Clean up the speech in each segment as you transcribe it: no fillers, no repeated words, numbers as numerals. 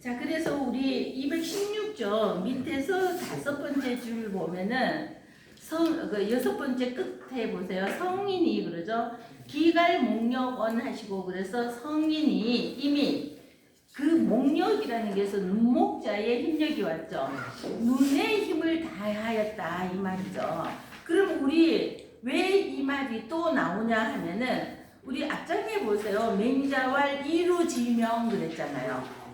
자, 그래서 우리 216쪽 밑에서 5번째 줄 보면은 여섯 번째 끝에 보세요. 성인이 그러죠. 기갈 목력언 하시고 그래서 성인이 이미 그 목력이라는 게서 눈목자의 힘력이 왔죠. 눈의 힘을 다하였다 이 말이죠. 그럼 우리 왜 이 말이 또 나오냐 하면은 우리 앞장에 보세요. 맹자왈 이루지명 그랬잖아요.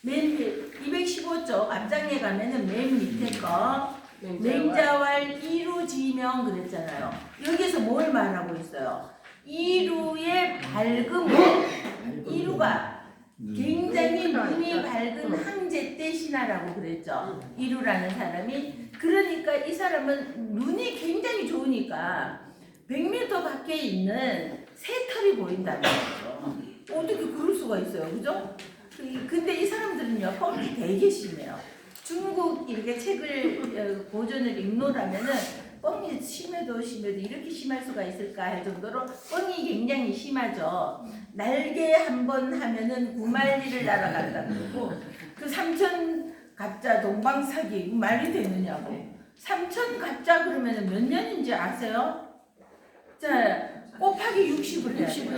맨 215쪽 앞장에 가면은 맨 밑에 거 맹자왈 이루지명 그랬잖아요. 여기서 뭘 말하고 있어요? 이루의 밝음을 이루가 굉장히 눈이 밝은 항제 때 신하라고 그랬죠. 이루라는 사람이. 그러니까 이 사람은 눈이 굉장히 좋으니까 100m 밖에 있는 새털이 보인다는 거죠. 어떻게 그럴 수가 있어요, 그죠? 근데 이 사람들은요, 뻥이 되게 심해요. 중국 이렇게 책을 고전을 읽노라면은 뻥이 심해도 이렇게 심할 수가 있을까 할 정도로 뻥이 굉장히 심하죠. 날개 한 번 하면은 9만리를 날아간다는 거고, 그 삼천갑자 동방사기 말이 되느냐고. 삼천갑자 그러면은 몇 년인지 아세요? 자, 곱하기 60을 해야지.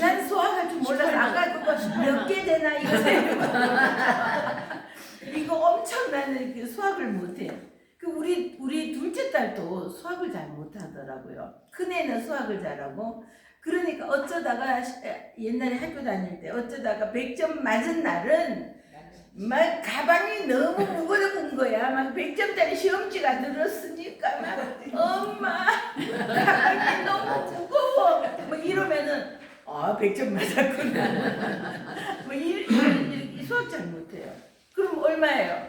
난 수학할 줄 몰라서 아까 그거 몇 개 되나 이거 이거 엄청 나는 수학을 못해요. 그 우리 둘째 딸도 수학을 잘 못하더라고요. 큰애는 수학을 잘하고 그러니까 어쩌다가 옛날에 학교 다닐 때 어쩌다가 100점 맞은 날은 막 가방이 너무 무거운 거야. 막 100점짜리 시험지가 늘었으니까 막 엄마 가방이 너무 무거워. 뭐 이러면은 100점 맞았구나. 뭐 이렇게 수학 잘 못해요. 그럼 얼마예요?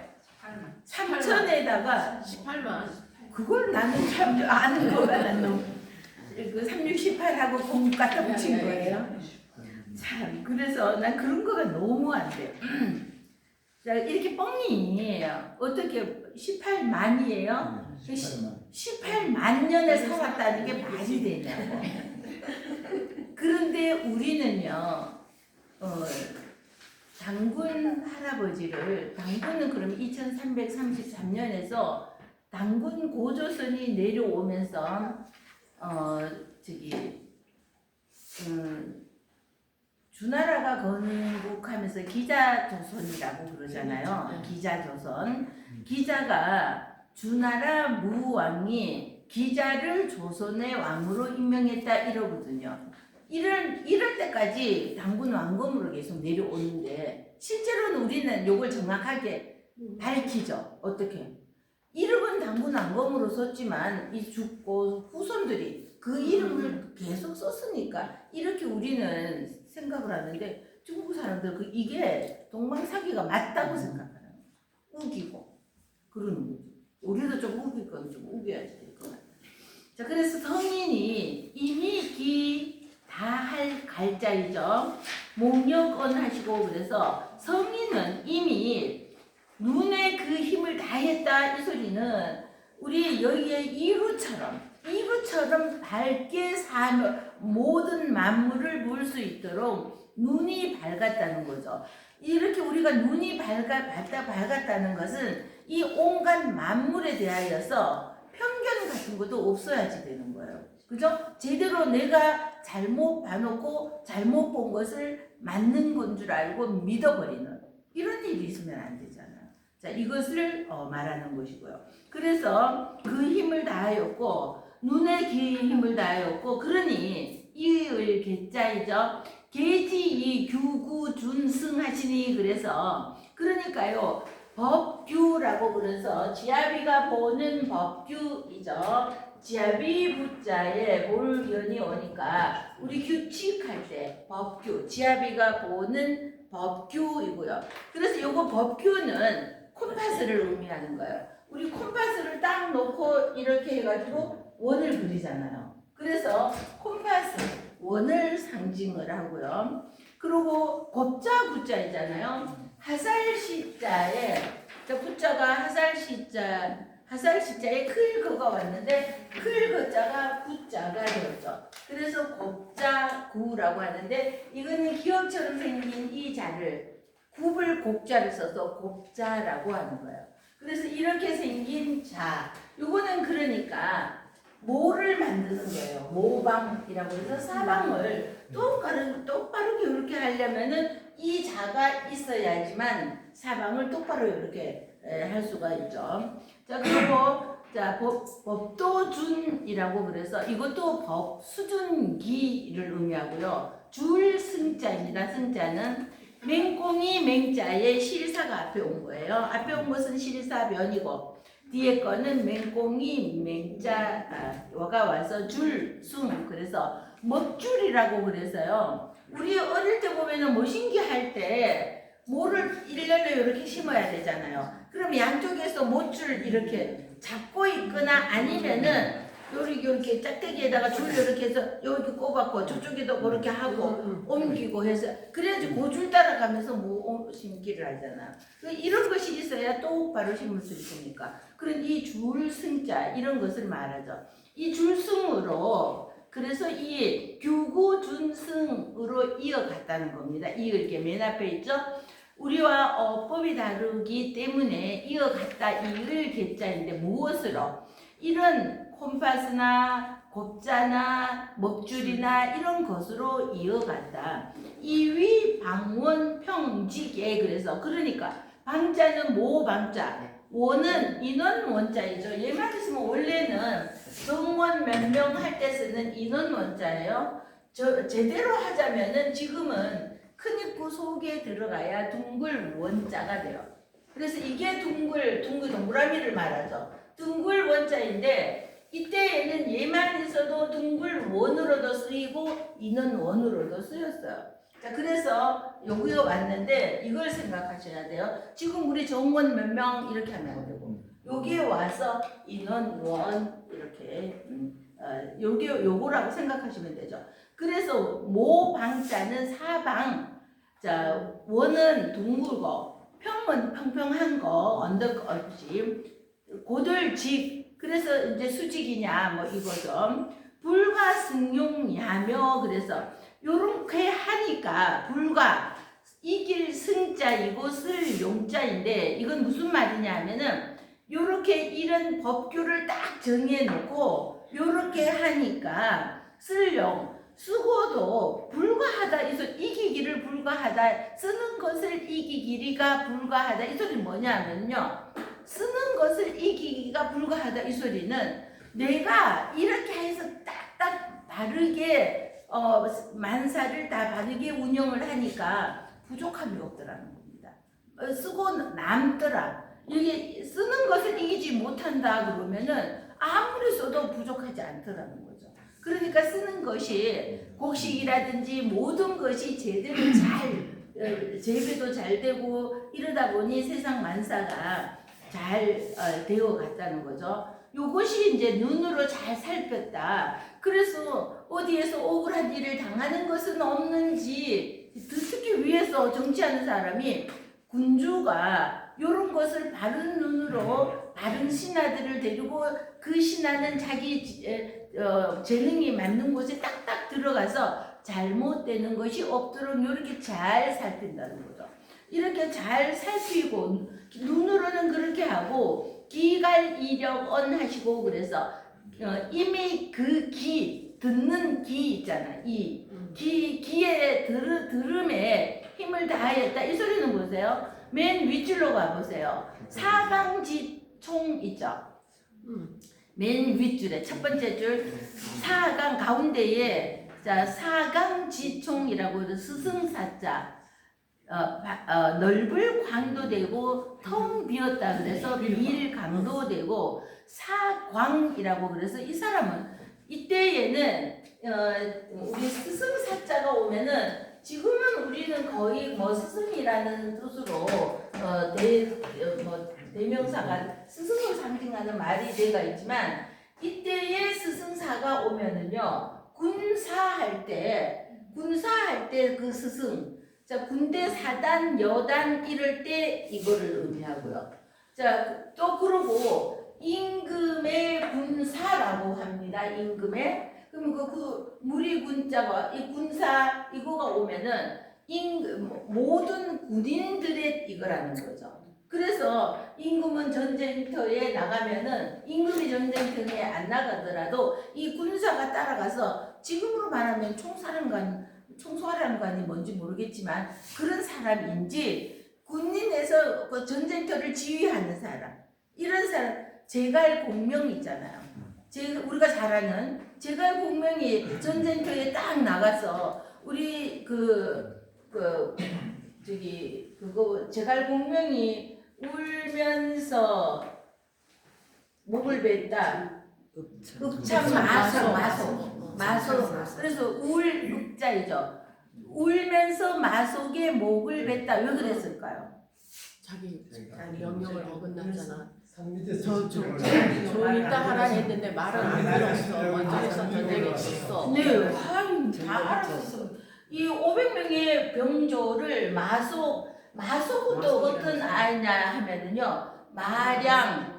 3천에다가 18만. 그걸 나는 참 아는 거가 난 너무 그 3618하고 공부 갖다 붙인 거예요. 참 그래서 난 그런 거가 너무 안 돼요. 자 이렇게 뻥이 어떻게 18만이에요? 18만 년을 살았다는 게 말이 되냐고. 그런데 우리는요, 당군 할아버지를, 당군은 그럼 2333년에서 당군 고조선이 내려오면서, 주나라가 건국하면서 기자조선이라고 그러잖아요. 기자조선. 기자가 주나라 무왕이 기자를 조선의 왕으로 임명했다 이러거든요. 이럴 때까지 당군 왕검으로 계속 내려오는데 실제로는 우리는 이걸 정확하게 밝히죠. 어떻게? 이름은 당군 왕검으로 썼지만 이 죽고 후손들이 그 이름을 계속 썼으니까 이렇게 우리는 생각을 하는데 중국 사람들 이게 동방사기가 맞다고 생각해요. 우기고 그러는 거죠. 우리도 좀 우길 건 좀 우겨야지 될 것 같아요. 자, 그래서 성인이 이미 기 다 할 갈자이죠. 목력언 하시고 그래서 성인은 이미 눈에 그 힘을 다했다 이 소리는 우리 여기에 이루처럼 밝게 사며 모든 만물을 볼 수 있도록 눈이 밝았다는 거죠. 이렇게 우리가 눈이 밝았다는 것은 이 온갖 만물에 대하여서 편견 같은 것도 없어야지 되는 거예요. 그죠? 제대로 내가 잘못 봐놓고 잘못 본 것을 맞는 건 줄 알고 믿어버리는 이런 일이 있으면 안 되잖아요. 자, 이것을 말하는 것이고요. 그래서 그 힘을 다하였고 눈의 힘을 다하였고 그러니 이의 개자이죠. 계지이 규구 준승 하시니 그래서 그러니까요. 법규라고 그래서 지아비가 보는 법규이죠. 지아비 부자에 볼견이 오니까 우리 규칙할 때 법규, 지아비가 보는 법규이고요. 그래서 요거 법규는 콤파스를 의미하는 거예요. 우리 콤파스를 딱 놓고 이렇게 해가지고 원을 그리잖아요. 그래서 콤파스, 원을 상징을 하고요. 그리고 법자 구자이잖아요. 하살시자에 부자가 하살시자에 클거가 왔는데 클거자가 구자가 되었죠. 그래서 곱자구라고 하는데 이거는 기업처럼 생긴 이 자를 굽을 곡자를 써서 곱자라고 하는 거예요. 그래서 이렇게 생긴 자, 요거는 그러니까 모를 만드는 거예요. 모방이라고 해서 사방을 똑바르게 이렇게 하려면은 이 자가 있어야지만 사방을 똑바로 이렇게 할 수가 있죠. 자, 그리고 자, 법도준이라고 그래서 이것도 법 수준기를 의미하고요. 줄 승자입니다. 승자는 맹꽁이 맹자의 실사가 앞에 온 거예요. 앞에 온 것은 실사변이고 뒤에 거는 맹꽁이 맹자가 와서 줄숭, 그래서 먹줄이라고 그래서요. 우리 어릴 때 보면은 모신기 할 때 모를 일렬로 이렇게 심어야 되잖아요. 그럼 양쪽에서 못줄 이렇게 잡고 있거나 아니면은 이렇게 짝대기에다가 줄 이렇게 해서 여기 꼽았고 저쪽에도 그렇게 하고 옮기고 해서 그래야지 그 줄 따라가면서 뭐 심기를 하잖아. 이런 것이 있어야 똑바로 심을 수 있으니까. 그런 이 줄승자 이런 것을 말하죠. 이 줄승으로 그래서 이 규구준승으로 이어갔다는 겁니다. 이렇게 맨 앞에 있죠. 우리와 어법이 다르기 때문에 이어갔다 이을 개자인데 무엇으로? 이런 콤파스나 곱자나 먹줄이나 이런 것으로 이어간다. 이위 방원 평지계 그래서 그러니까 방자는 모방자, 원은 인원 원자이죠. 얘만 있으면 원래는 정원 몇 명 할 때 쓰는 인원 원자예요. 제대로 하자면은 지금은 큰 입구 속에 들어가야 둥글 원자가 돼요. 그래서 이게 동그라미를 말하죠. 둥글 원자인데 이때에는 얘만 있어도 둥글 원으로도 쓰이고 인원 원으로도 쓰였어요. 자, 그래서 여기가 왔는데 이걸 생각하셔야 돼요. 지금 우리 정원 몇 명 이렇게 하면 되고 여기에 와서 인원 원 이렇게 요거라고 생각하시면 되죠. 그래서 모방자는 사방, 자 원은 둥글고 평은 평평한 거 언덕 없이 고들직 그래서 이제 수직이냐 뭐 이거죠. 불과 승용야며 그래서 요렇게 하니까 불과 이길 승자이고 쓸 용자인데 이건 무슨 말이냐 하면은 요렇게 이런 법규를 딱 정해 놓고 요렇게 하니까 쓸용 쓰고도 불과하다 이 소리 이기기를 불과하다 쓰는 것을 이기기가 불과하다 이 소리는 뭐냐면요. 쓰는 것을 이기기가 불과하다 이 소리는 내가 이렇게 해서 딱딱 바르게 만사를 다 바르게 운영을 하니까 부족함이 없더라는 겁니다. 쓰고 남더라. 이게 쓰는 것을 이기지 못한다 그러면은 아무리 써도 부족하지 않더라는 거죠. 그러니까 쓰는 것이 곡식이라든지 모든 것이 제대로 잘 재배도 잘 되고 이러다 보니 세상 만사가 잘 되어 갔다는 거죠. 요것이 이제 눈으로 잘 살폈다. 그래서 어디에서 억울한 일을 당하는 것은 없는지 특히 위에서 정치하는 사람이 군주가 이런 것을 바른 눈으로 바른 신하들을 데리고 그 신하는 자기 재능이 맞는 곳에 딱딱 들어가서 잘못되는 것이 없도록 이렇게 잘 살핀다는 거죠. 이렇게 잘 살피고 눈으로는 그렇게 하고 기갈이력언 하시고 그래서 이미 그 기 듣는 기 있잖아. 이 기의 들음에 힘을 다하였다. 이 소리는 보세요. 맨 윗줄로 가보세요. 사강지총 있죠. 맨 윗줄에 첫 번째 줄 사강 가운데에 자 사강지총이라고 스승사자 넓을 광도 되고 텅 비었다 그래서 비일 강도 되고 사광이라고 그래서 이 사람은 이때에는 우리 스승사자가 오면은 지금은 우리는 거의 뭐 스승이라는 뜻으로 대명사가 스승을 상징하는 말이 되가 있지만 이때의 스승사가 오면은요 군사할 때 그 스승 자 군대 사단 여단 이럴 때 이거를 의미하고요. 자 또 그러고 임금의 군사라고 합니다. 임금의 그럼 그 무리 군자가 이 군사 이거가 오면은 모든 군인들의 이거라는 거죠. 그래서 임금은 전쟁터에 나가면은 임금이 전쟁터에 안 나가더라도 이 군사가 따라가서 지금으로 말하면 총사령관이 뭔지 모르겠지만 그런 사람인지 군인에서 그 전쟁터를 지휘하는 사람 이런 사람 제갈공명 있잖아요. 우리가 잘 아는 제갈공명이 전쟁터에 딱 나가서 우리 그거 제갈공명이 울면서 목을 뱉다. 읍참 마소. 그래서 읍자이죠. 울면서 마속의 목을 뱉다. 왜 그랬을까요? 자기 명령을 어긋났잖아. 산 밑에서 조용히 딱 하라 했는데 말을 안 들었어. 먼저 해서 전쟁에 졌어. 네, 다 알았어. 이 500명의 병조를 마속은 또 어떤 아이냐 하면은요. 마량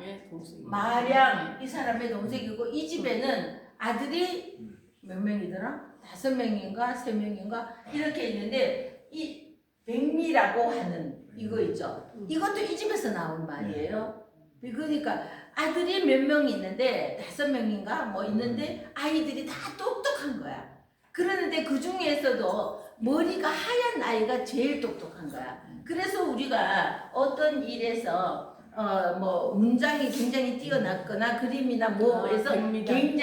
이 사람의 동생이고 이 집에는 아들이 몇 명이더라? 5명인가 3명인가 이렇게 있는데 이 백미라고 하는 이거 있죠. 이것도 이 집에서 나온 말이에요. 그러니까 아들이 몇 명 있는데 5명인가 뭐 있는데 아이들이 다 똑똑한 거야. 그러는데 그 중에서도 머리가 하얀 아이가 제일 똑똑한 거야. 그래서 우리가 어떤 일에서 뭐 문장이 굉장히 뛰어났거나 그림이나 뭐에서 굉장히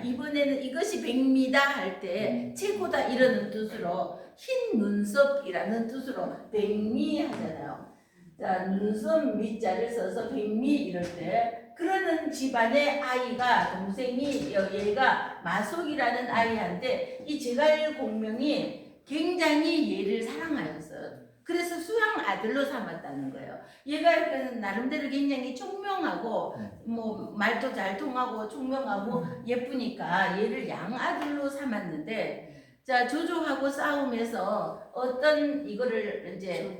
이번에는 이것이 백미다 할 때 최고다 이러는 뜻으로 흰 눈썹이라는 뜻으로 백미 하잖아요. 자, 눈썹 미자를 써서 백미 이럴 때 그러는 집안의 아이가 동생이 얘가 마속이라는 아이한테 이 제갈공명이 굉장히 얘를 사랑하였어요. 그래서 수양 아들로 삼았다는 거예요. 얘가 나름대로 굉장히 총명하고 뭐 말도 잘 통하고 총명하고 예쁘니까 얘를 양아들로 삼았는데 자 조조하고 싸움에서 어떤 이거를 이제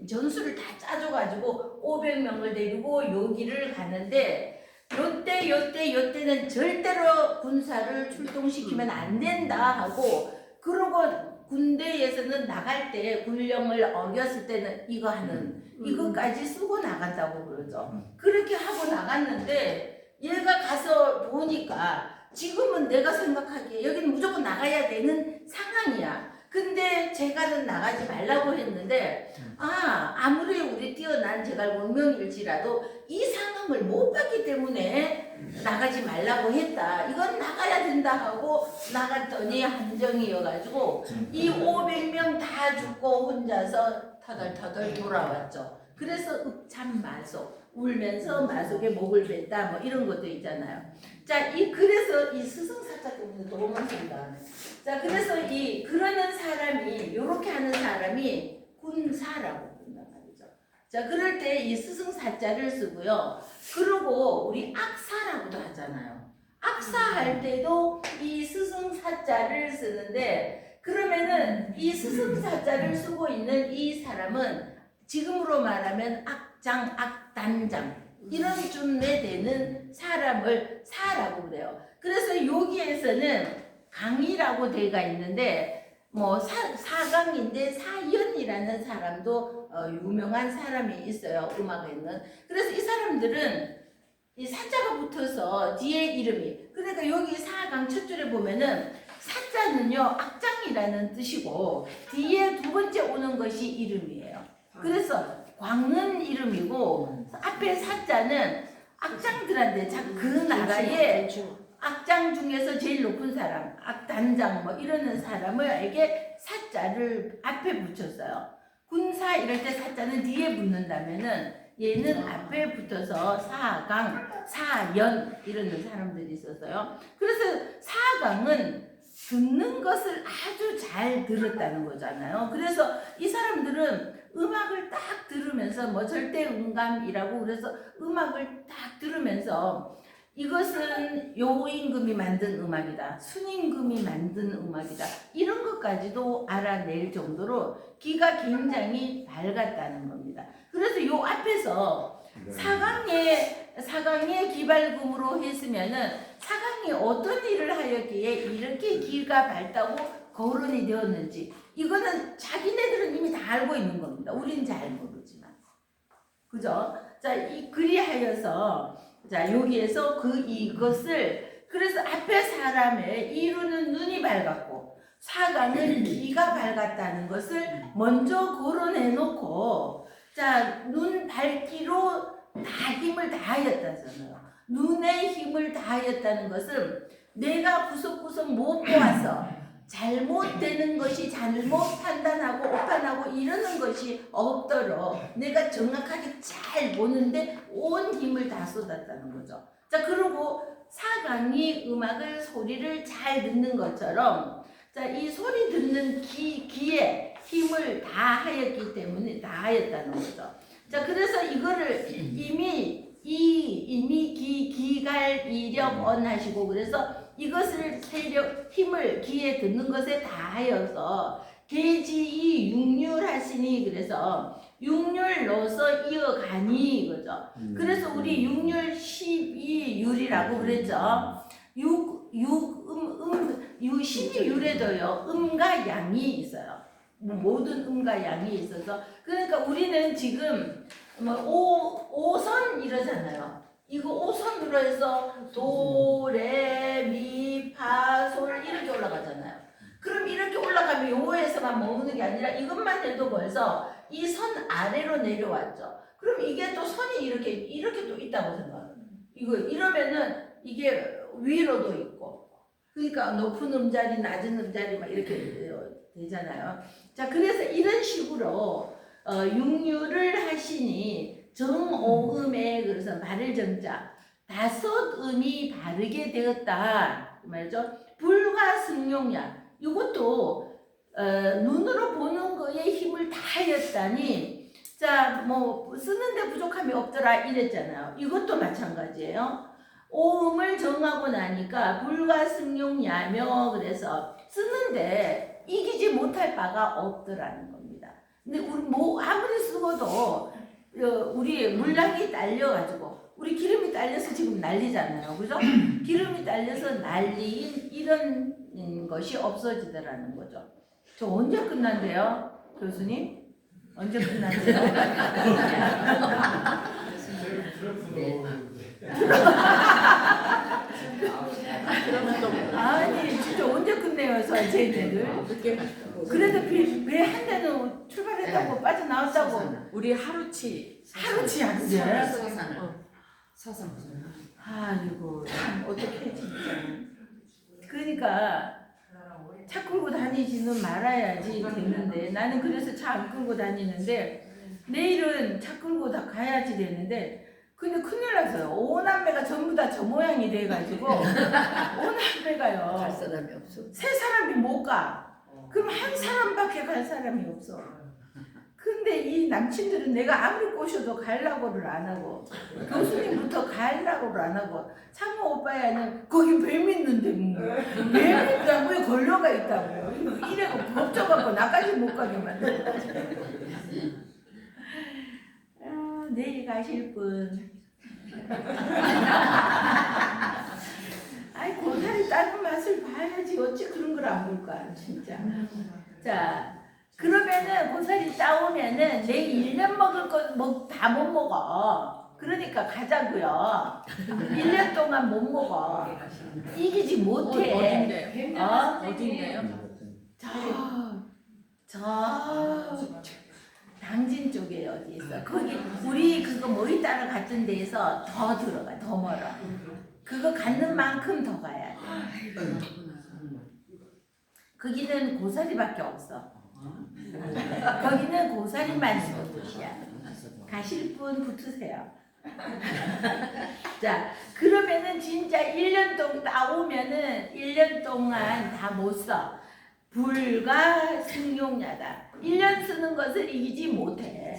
전술을 다 짜줘가지고 500명을 데리고 여기를 가는데 요때는 절대로 군사를 출동시키면 안 된다 하고 그러고 군대에서는 나갈 때 군령을 어겼을 때는 이거 하는 이거까지 쓰고 나간다고 그러죠. 그렇게 하고 나갔는데 얘가 가서 보니까 지금은 내가 생각하기에 여기는 무조건 나가야 되는 상황이야. 근데 제갈은 나가지 말라고 했는데 아무리 우리 뛰어난 제갈공명일지라도 이 상황을 못 봤기 때문에 나가지 말라고 했다. 이건 나가야 된다 하고 나갔더니 한정이어가지고 이 500명 다 죽고 혼자서 터덜터덜 돌아왔죠. 그래서 읍참마속 울면서 마속에 목을 뱉다 뭐 이런 것도 있잖아요. 자, 그래서 이 스승사자 때문에 너무 생각하네. 자, 그래서 그러는 사람이 요렇게 하는 사람이 군사라고 부른단 말이죠. 자, 그럴 때 이 스승사자를 쓰고요. 그리고 우리 악사라고도 하잖아요. 악사할 때도 이 스승사자를 쓰는데 그러면은 이 스승사자를 쓰고 있는 이 사람은 지금으로 말하면 악장, 악단장 이런 쯤에 되는 사람을 사라고 그래요. 그래서 여기에서는 강이라고 되가 있는데 뭐 사강인데 사연이라는 사람도 유명한 사람이 있어요. 음악에는. 그래서 이 사람들은 이 사자가 붙어서 뒤에 이름이 그러니까 여기 사강 첫 줄에 보면은 사자는요 악장이라는 뜻이고 뒤에 두 번째 오는 것이 이름이에요. 그래서 광은 이름이고 앞에 사자는 악장들한테 그 나라의 악장 중에서 제일 높은 사람, 악단장 뭐 이러는 사람에게 사자를 앞에 붙였어요. 군사 이럴 때 사자는 뒤에 붙는다면은 얘는 앞에 붙어서 사강, 사연 이러는 사람들이 있었어요. 그래서 사강은 듣는 것을 아주 잘 들었다는 거잖아요. 그래서 이 사람들은 음악을 딱 들으면서 뭐 절대음감이라고 그래서 음악을 딱 들으면서 이것은 요임금이 만든 음악이다. 순임금이 만든 음악이다. 이런 것까지도 알아낼 정도로 귀가 굉장히 밝았다는 겁니다. 그래서 요 앞에서 사강의 기발금으로 했으면은 사강이 어떤 일을 하였기에 이렇게 귀가 밝다고 거론이 되었는지 이거는 자기네들은 이미 다 알고 있는 겁니다. 우리는 잘 모르지만. 그죠? 자, 그리하여서 자, 여기에서 이것을 그래서 앞에 사람의 이루는 눈이 밝았고 사강은 귀가 밝았다는 것을 먼저 거론해 놓고 자, 눈 밝기로 다 힘을 다하였다잖아요. 눈에 힘을 다하였다는 것은 내가 구석구석 못 보아서 잘못되는 것이 잘못 판단하고 오판하고 이러는 것이 없도록 내가 정확하게 잘 보는데 온 힘을 다 쏟았다는 거죠. 자, 그리고 사강이 음악을 소리를 잘 듣는 것처럼 자, 이 소리 듣는 귀에 힘을 다 하였기 때문에 다 하였다는 거죠. 자, 그래서 이거를 이미 기갈 이력 언하시고 그래서 이것을 힘을 귀에 듣는 것에 다하여서 계지이 육률하시니 그래서 육률로서 이어가니 그죠. 그래서 우리 육률 12율이라고 그랬죠. 12율에도요 음과 양이 있어요. 모든 음과 양이 있어서 그러니까 우리는 지금 뭐 5선 이러잖아요. 이거 5선으로 해서 도, 레, 미, 파, 솔 이렇게 올라가잖아요. 그럼 이렇게 올라가면 요거에서만 머무는 게 아니라 이것만 해도 벌써 이 선 아래로 내려왔죠. 그럼 이게 또 선이 이렇게 또 있다고 생각해요. 이거 이러면은 이게 위로도 있고 그러니까 높은 음자리, 낮은 음자리 막 이렇게 되잖아요. 자, 그래서 이런 식으로 육류를 하시니 정오음에 그래서 말을 정자 5음이 바르게 되었다 말이죠. 불과 승용야 이것도 눈으로 보는 거에 힘을 다하였다니 자, 뭐 쓰는데 부족함이 없더라 이랬잖아요. 이것도 마찬가지예요. 오음을 정하고 나니까 불과 승용야며 그래서 쓰는데 이기지 못할 바가 없더라는 겁니다. 근데 우리 뭐 아무리 쓰고도 우리 물량이 딸려가지고 우리 기름이 딸려서 지금 난리잖아요. 그죠? 기름이 딸려서 난리인 이런 것이 없어지더라는 거죠. 저 언제 끝난대요? 교수님? 언제 끝난대요? 그러면 또 아니 진짜 언제 끝내요 저희들. 그래도 배 한 대는 출발했다고 빠져나왔다고 우리 하루치 안 돼. 서산 아이고 참 어떡해 진짜. 그러니까 차 끌고 다니지는 말아야지 되는데 나는 그래서 차 안 끌고 다니는데 내일은 차 끌고 다 가야지 되는데 근데 큰일 났어요. 5남매가 전부 다 저 모양이 돼가지고 5남매가요. 갈 사람이 없어. 3사람이 못 가. 그럼 한 사람밖에 갈 사람이 없어. 근데 이 남친들은 내가 아무리 꼬셔도 가려고를 안 하고 교수님부터 가려고를 안 하고 상호 오빠야는 거기 뱀 있는데 뭐 뱀 있다고요? 걸려가 있다고 이래고 겁져갖고 나까지 못 가게 만들어. 내일 가실 분 아이 고사리 따는 맛을 봐야지 어찌 그런 걸 안 볼까 진짜. 자 그러면은 고사리 따오면은 내일 1년 먹을 거 다 못 먹어. 그러니까 가자고요. 1년 동안 못 먹어. 이기지 못해. 어딘데요? 어딘데요? 저 당진 쪽에 어디 있어. 거기 우리 그거 모이 따라 갔던 데에서 더 들어가 더 멀어. 그거 갖는 만큼 더 가야 돼. 거기는 고사리밖에 없어. 거기는 고사리만 있는 곳이야. 가실 분 붙으세요. 자, 그러면은 진짜 1년 동안 따오면은 1년 동안 다 못 써. 불과 승용야다. 1년 쓰는 것을 이기지 못해.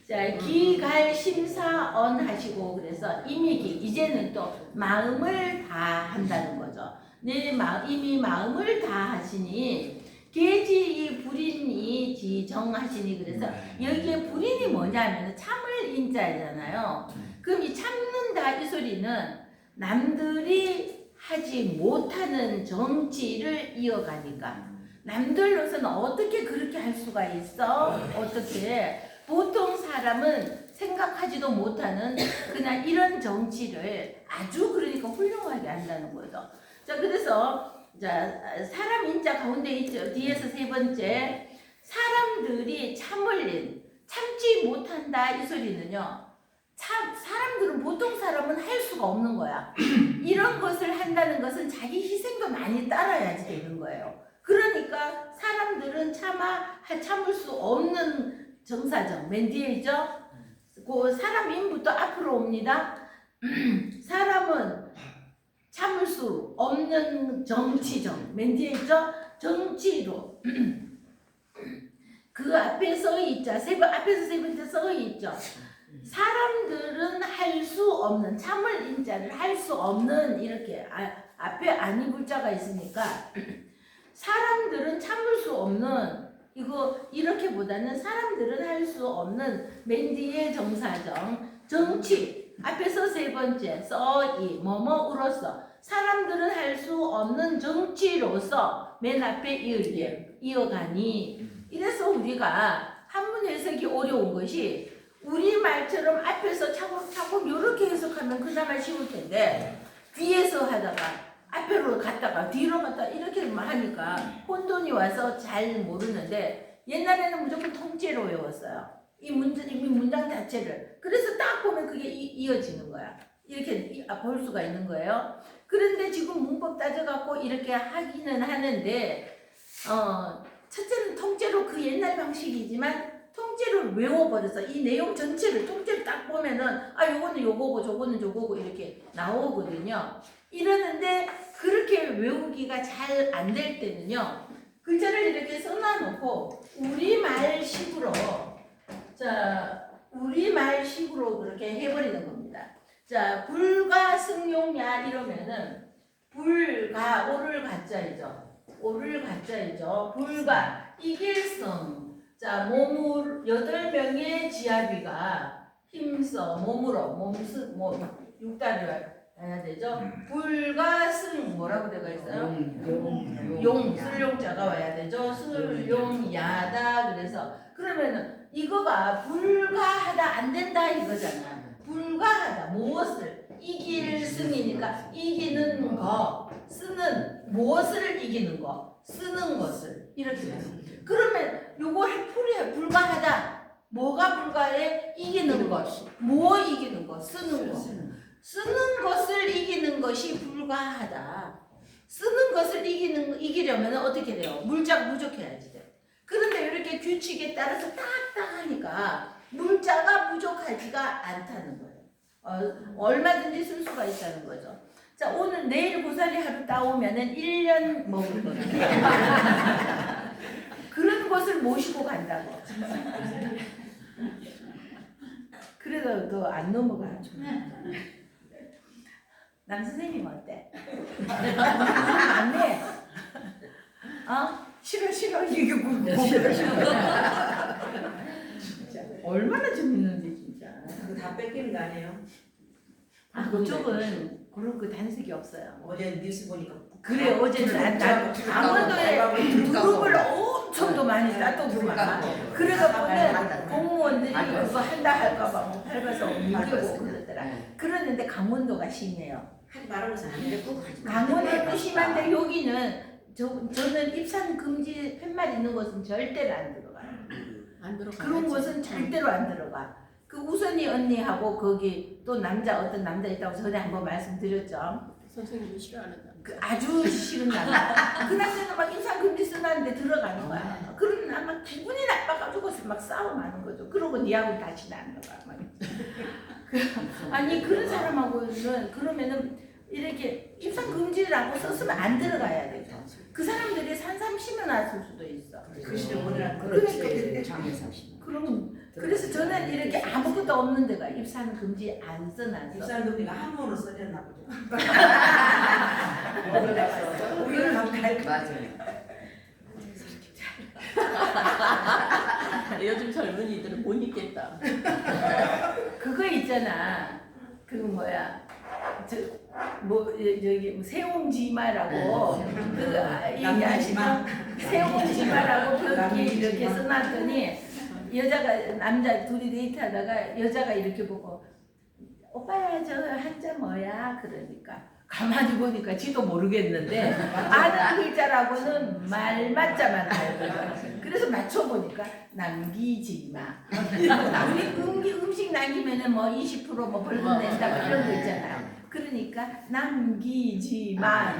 자, 기갈 심사언 하시고 그래서 이미기 이제는 또 마음을 다 한다는 거죠. 이미 마음을 다 하시니 계지 불인이 지정하시니 그래서 여기에 불인이 뭐냐면 참을 인자잖아요. 그럼 이 참는다 이 소리는 남들이 하지 못하는 정치를 이어가니까 남들로서는 어떻게 그렇게 할 수가 있어? 어떻게? 보통 사람은 생각하지도 못하는 그냥 이런 정치를 아주 그러니까 훌륭하게 한다는 거죠. 자, 그래서 자, 사람 인자 가운데 있죠. 뒤에서 세 번째, 사람들이 참지 못한다 이 소리는요. 사람들은 보통 사람은 할 수가 없는 거야. 이런 것을 한다는 것은 자기 희생도 많이 따라야지 되는 거예요. 그러니까 사람들은 참을 수 없는 정사정 맨 뒤에 있죠. 그 사람인부터 앞으로 옵니다. 사람은 참을 수 없는 정치정 맨 뒤에 있죠. 정치로 그 앞에 써 있죠. 앞에서 세 번째 써 있죠. 사람들은 할 수 없는 참을 인자를 할 수 없는 이렇게 앞에 아니 불자가 있으니까 사람들은 참을 수 없는 이거 이렇게보다는 사람들은 할 수 없는 맨 뒤에 정사정 정치 앞에서 세 번째 써이 뭐뭐으로서 사람들은 할 수 없는 정치로서 맨 앞에 이어가니 이래서 우리가 한문 해석이 어려운 것이 우리말처럼 앞에서 차곡차곡 이렇게 해석하면 그나마 쉬울 텐데 뒤에서 하다가 앞으로 갔다가 뒤로 갔다가 이렇게만 하니까 혼돈이 와서 잘 모르는데 옛날에는 무조건 통째로 외웠어요. 이 문장 자체를. 그래서 딱 보면 그게 이어지는 거야. 이렇게 볼 수가 있는 거예요. 그런데 지금 문법 따져갖고 이렇게 하기는 하는데 첫째는 통째로 그 옛날 방식이지만 통째로 외워버려서 이 내용 전체를 통째로 딱 보면은 요거는 요거고 저거는 저거고 이렇게 나오거든요. 이러는데 그렇게 외우기가 잘 안 될 때는요. 글자를 이렇게 써놔놓고 우리말식으로 우리말식으로 그렇게 해버리는 겁니다. 자, 불가 승용야 이러면은 불가 오를 가짜이죠. 오를 가짜이죠. 불가 이길성 자, 몸을 8명의 지아비가 힘써 몸으로 육다리를 해야 되죠. 불과 승 뭐라고 되어 있어요? 용 술용자가 와야 되죠. 술용야다 그래서 그러면은 이거가 불가하다 안 된다 이거잖아. 불가하다 무엇을 이길 승이니까 이기는 거 쓰는 무엇을 이기는 거 쓰는 것을 이렇게 돼요. 그러면 요거 풀이에 불가하다. 뭐가 불가해? 이기는 것. 뭐 이기는 것? 쓰는 것. 쓰는 것을 이기는 것이 불가하다. 쓰는 것을 이기려면 어떻게 돼요? 물자가 부족해야지 돼. 그런데 이렇게 규칙에 따라서 딱딱 하니까 물자가 부족하지가 않다는 거예요. 얼마든지 쓸 수가 있다는 거죠. 자, 오늘 내일 고사리 하루 따오면은 1년 먹을 거예요. 그런 것을 모시고 간다고. 그래도 너 안 넘어가. 남 선생님 어때? 안 돼. 싫어 이게 얼마나 재밌는지 진짜. 그거 다 뺏기는 거 아니에요? 그쪽은 그런 거 단색이 없어요. 어제 뉴스 보니까 그래 어제는 강원도에 두릅을 엄청 더 많이 땄더구만. 그래갖고는 공무원들이 그거 한다 할까봐 뭐 밟아서 옮겨고 그러더라. 그러는데 강원도가 심해요. 하지 말아서 안 돼. 강원도도 심한데 여기는 저는 입산 금지 팻말 있는 곳은 절대로 안 들어가요. 안 들어가. 그런 곳은 절대로 안 들어가. 그 우선이 언니하고 거기 또 어떤 남자 있다고 전에 한번 말씀드렸죠. 선생님이 싫어하는 남. 아주 싫은 남자. 그 남자는 막 인상금지 쓰놨는데 들어가는 거야. 그러면 나 막 기분이 나빠가지고 막 싸움하는 거죠. 그러고 니하고 다시는 안 들어가. 아니 그런 사람하고는 그러면은 이렇게 입상금지라고 썼으면 안 들어가야 되죠. 그 사람들이 산삼 심어놨을 수도 있어. 글씨를 못 알아. 그렇지. 장애상 씨. 그래서 저는 이렇게 아무것도 없는 데가 입산 금지 안 써놨어. 입산 금지가 한문으로 써졌나 보죠. 우리는 맞아요. 요즘 젊은이들은 못 입겠다. 그거 있잖아. 그 뭐야. 저기 세옹지마라고 그 남기지마. 세옹지마라고 벽에 이렇게 써놨더니 여자가 남자 둘이 데이트하다가 여자가 이렇게 보고 오빠야 저 한자 뭐야 그러니까 가만히 보니까 지도 모르겠는데 아는 글자라고는 말맞자만 알거든. 그래서 맞춰보니까 남기지 마. 우리 음식 남기면은 뭐 20%뭐 벌금 낸다 뭐 이런 거 있잖아요. 그러니까 남기지 마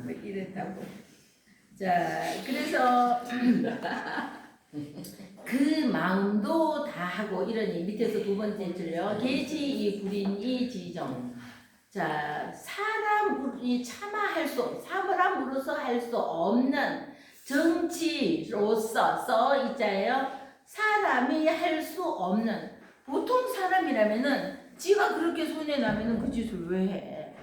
뭐 이랬다고. 자 그래서 그 마음도 다 하고 이러니 밑에서 두 번째 줄요. 계지이 불인이 지정. 자 사람이 차마할 수 사람으로서 할 수 없는 정치로서 써 있자예요. 사람이 할 수 없는 보통 사람이라면은 지가 그렇게 손해 나면은 그 짓을 왜 해?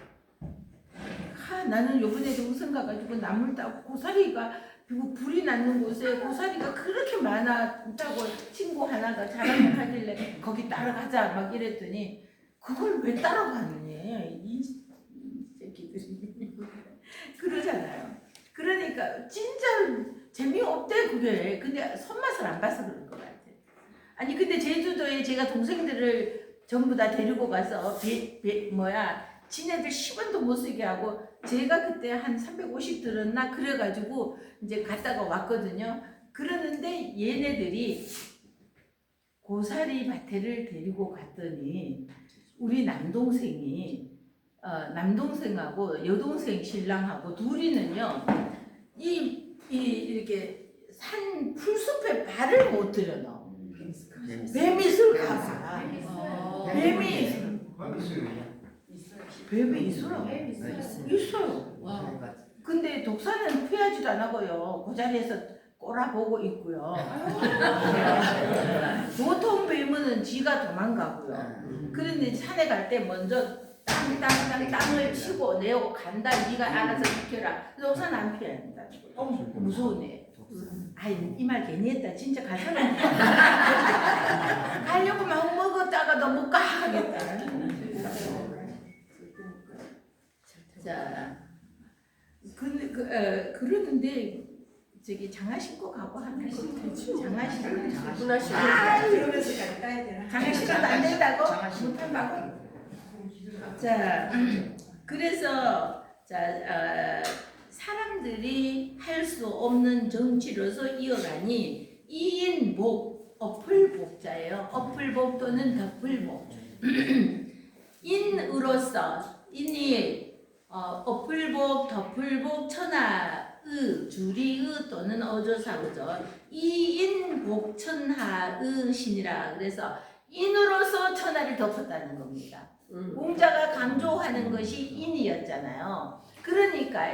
나는 요번에도 우선 가가지고 나물 따고 고사리가 그리고 불이 났는 곳에 고사리가 그렇게 많았다고 친구 하나가 자랑을 하길래 거기 따라가자 막 이랬더니 그걸 왜 따라가느니 이 새끼들이 그러잖아요. 그러니까 진짜 재미없대 그게. 근데 손맛을 안 봐서 그런 것 같아. 아니 근데 제주도에 제가 동생들을 전부 다 데리고 가서 지네들 10원도 못 쓰게 하고 제가 그때 한 350 들었나 그래가지고 이제 갔다가 왔거든요. 그러는데 얘네들이 고사리 밭에를 데리고 갔더니 우리 남동생하고 여동생 신랑하고 둘이는요 이렇게 산 풀숲에 발을 못 들여넣어. 뱀이 있을까봐. 뱀이 있어요. 있어요. 근데 독사는 피하지도 안 하고요. 그 자리에서 꼬라보고 있고요. 보통 뱀은 지가 도망가고요. 그런데 산에 갈 때 먼저 땅을 치고 내고 간다. 네가 알아서 지켜라. 독사는 안 피한다. 무서우네. 아이 이 말 괜히 했다. 진짜 갈 사람 가려고 막 먹었다가도 못 가 하겠다. 자, 그러는데 저기 장화 신고 가고 하면 장화 신고 문화식. 그러면서까지 따야 되나? 장화 신고도 안 된다고 못한다고. 자, 그래서 사람들이 할 수 없는 정치로서 이어가니 이인복 어플복자예요. 어플복 또는 덕플복. 인으로서 인이 어플복, 덕플복, 천하의, 주리의 또는 어조사의죠. 이인복 천하의 신이라. 그래서 인으로서 천하를 덮었다는 겁니다. 공자가 강조하는 것이 인이었잖아요. 그러니까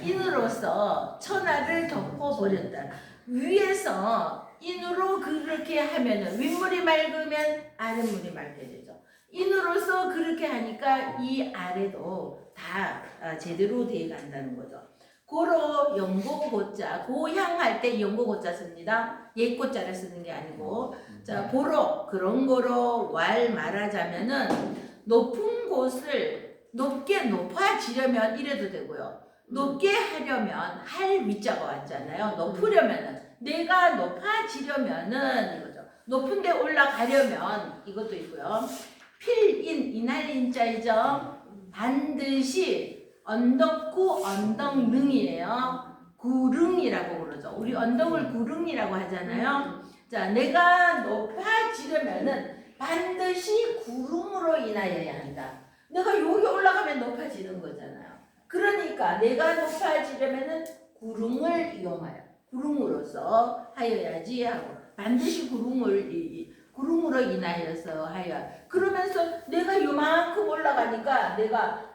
인으로서 천하를 덮어버렸다. 위에서 인으로 그렇게 하면은 윗물이 맑으면 아랫물이 맑게 되죠. 인으로서 그렇게 하니까 이 아래도 다 제대로 돼 간다는 거죠. 고로 영고고자 고향할 때 영고고자 씁니다. 옛고자를 쓰는 게 아니고 자 고로 그런 거로 말하자면은 높은 곳을 높게 높아지려면 이래도 되고요. 높게 하려면 할 위자가 왔잖아요. 높으려면은 내가 높아지려면은 이거죠. 높은 데 올라가려면 이것도 있고요. 필인 인할인자이죠. 반드시 언덕구 언덕능이에요. 구릉이라고 그러죠. 우리 언덕을 구릉이라고 하잖아요. 자, 내가 높아지려면은 반드시 구름으로 인하여야 한다. 내가 여기 올라가면 높아지는 거잖아요. 그러니까 내가 높아지려면은 구름을 이용하여 구름으로서 하여야지 하고 반드시 구름으로 인하여서 하여 그러면서 내가 요만큼 올라가니까 내가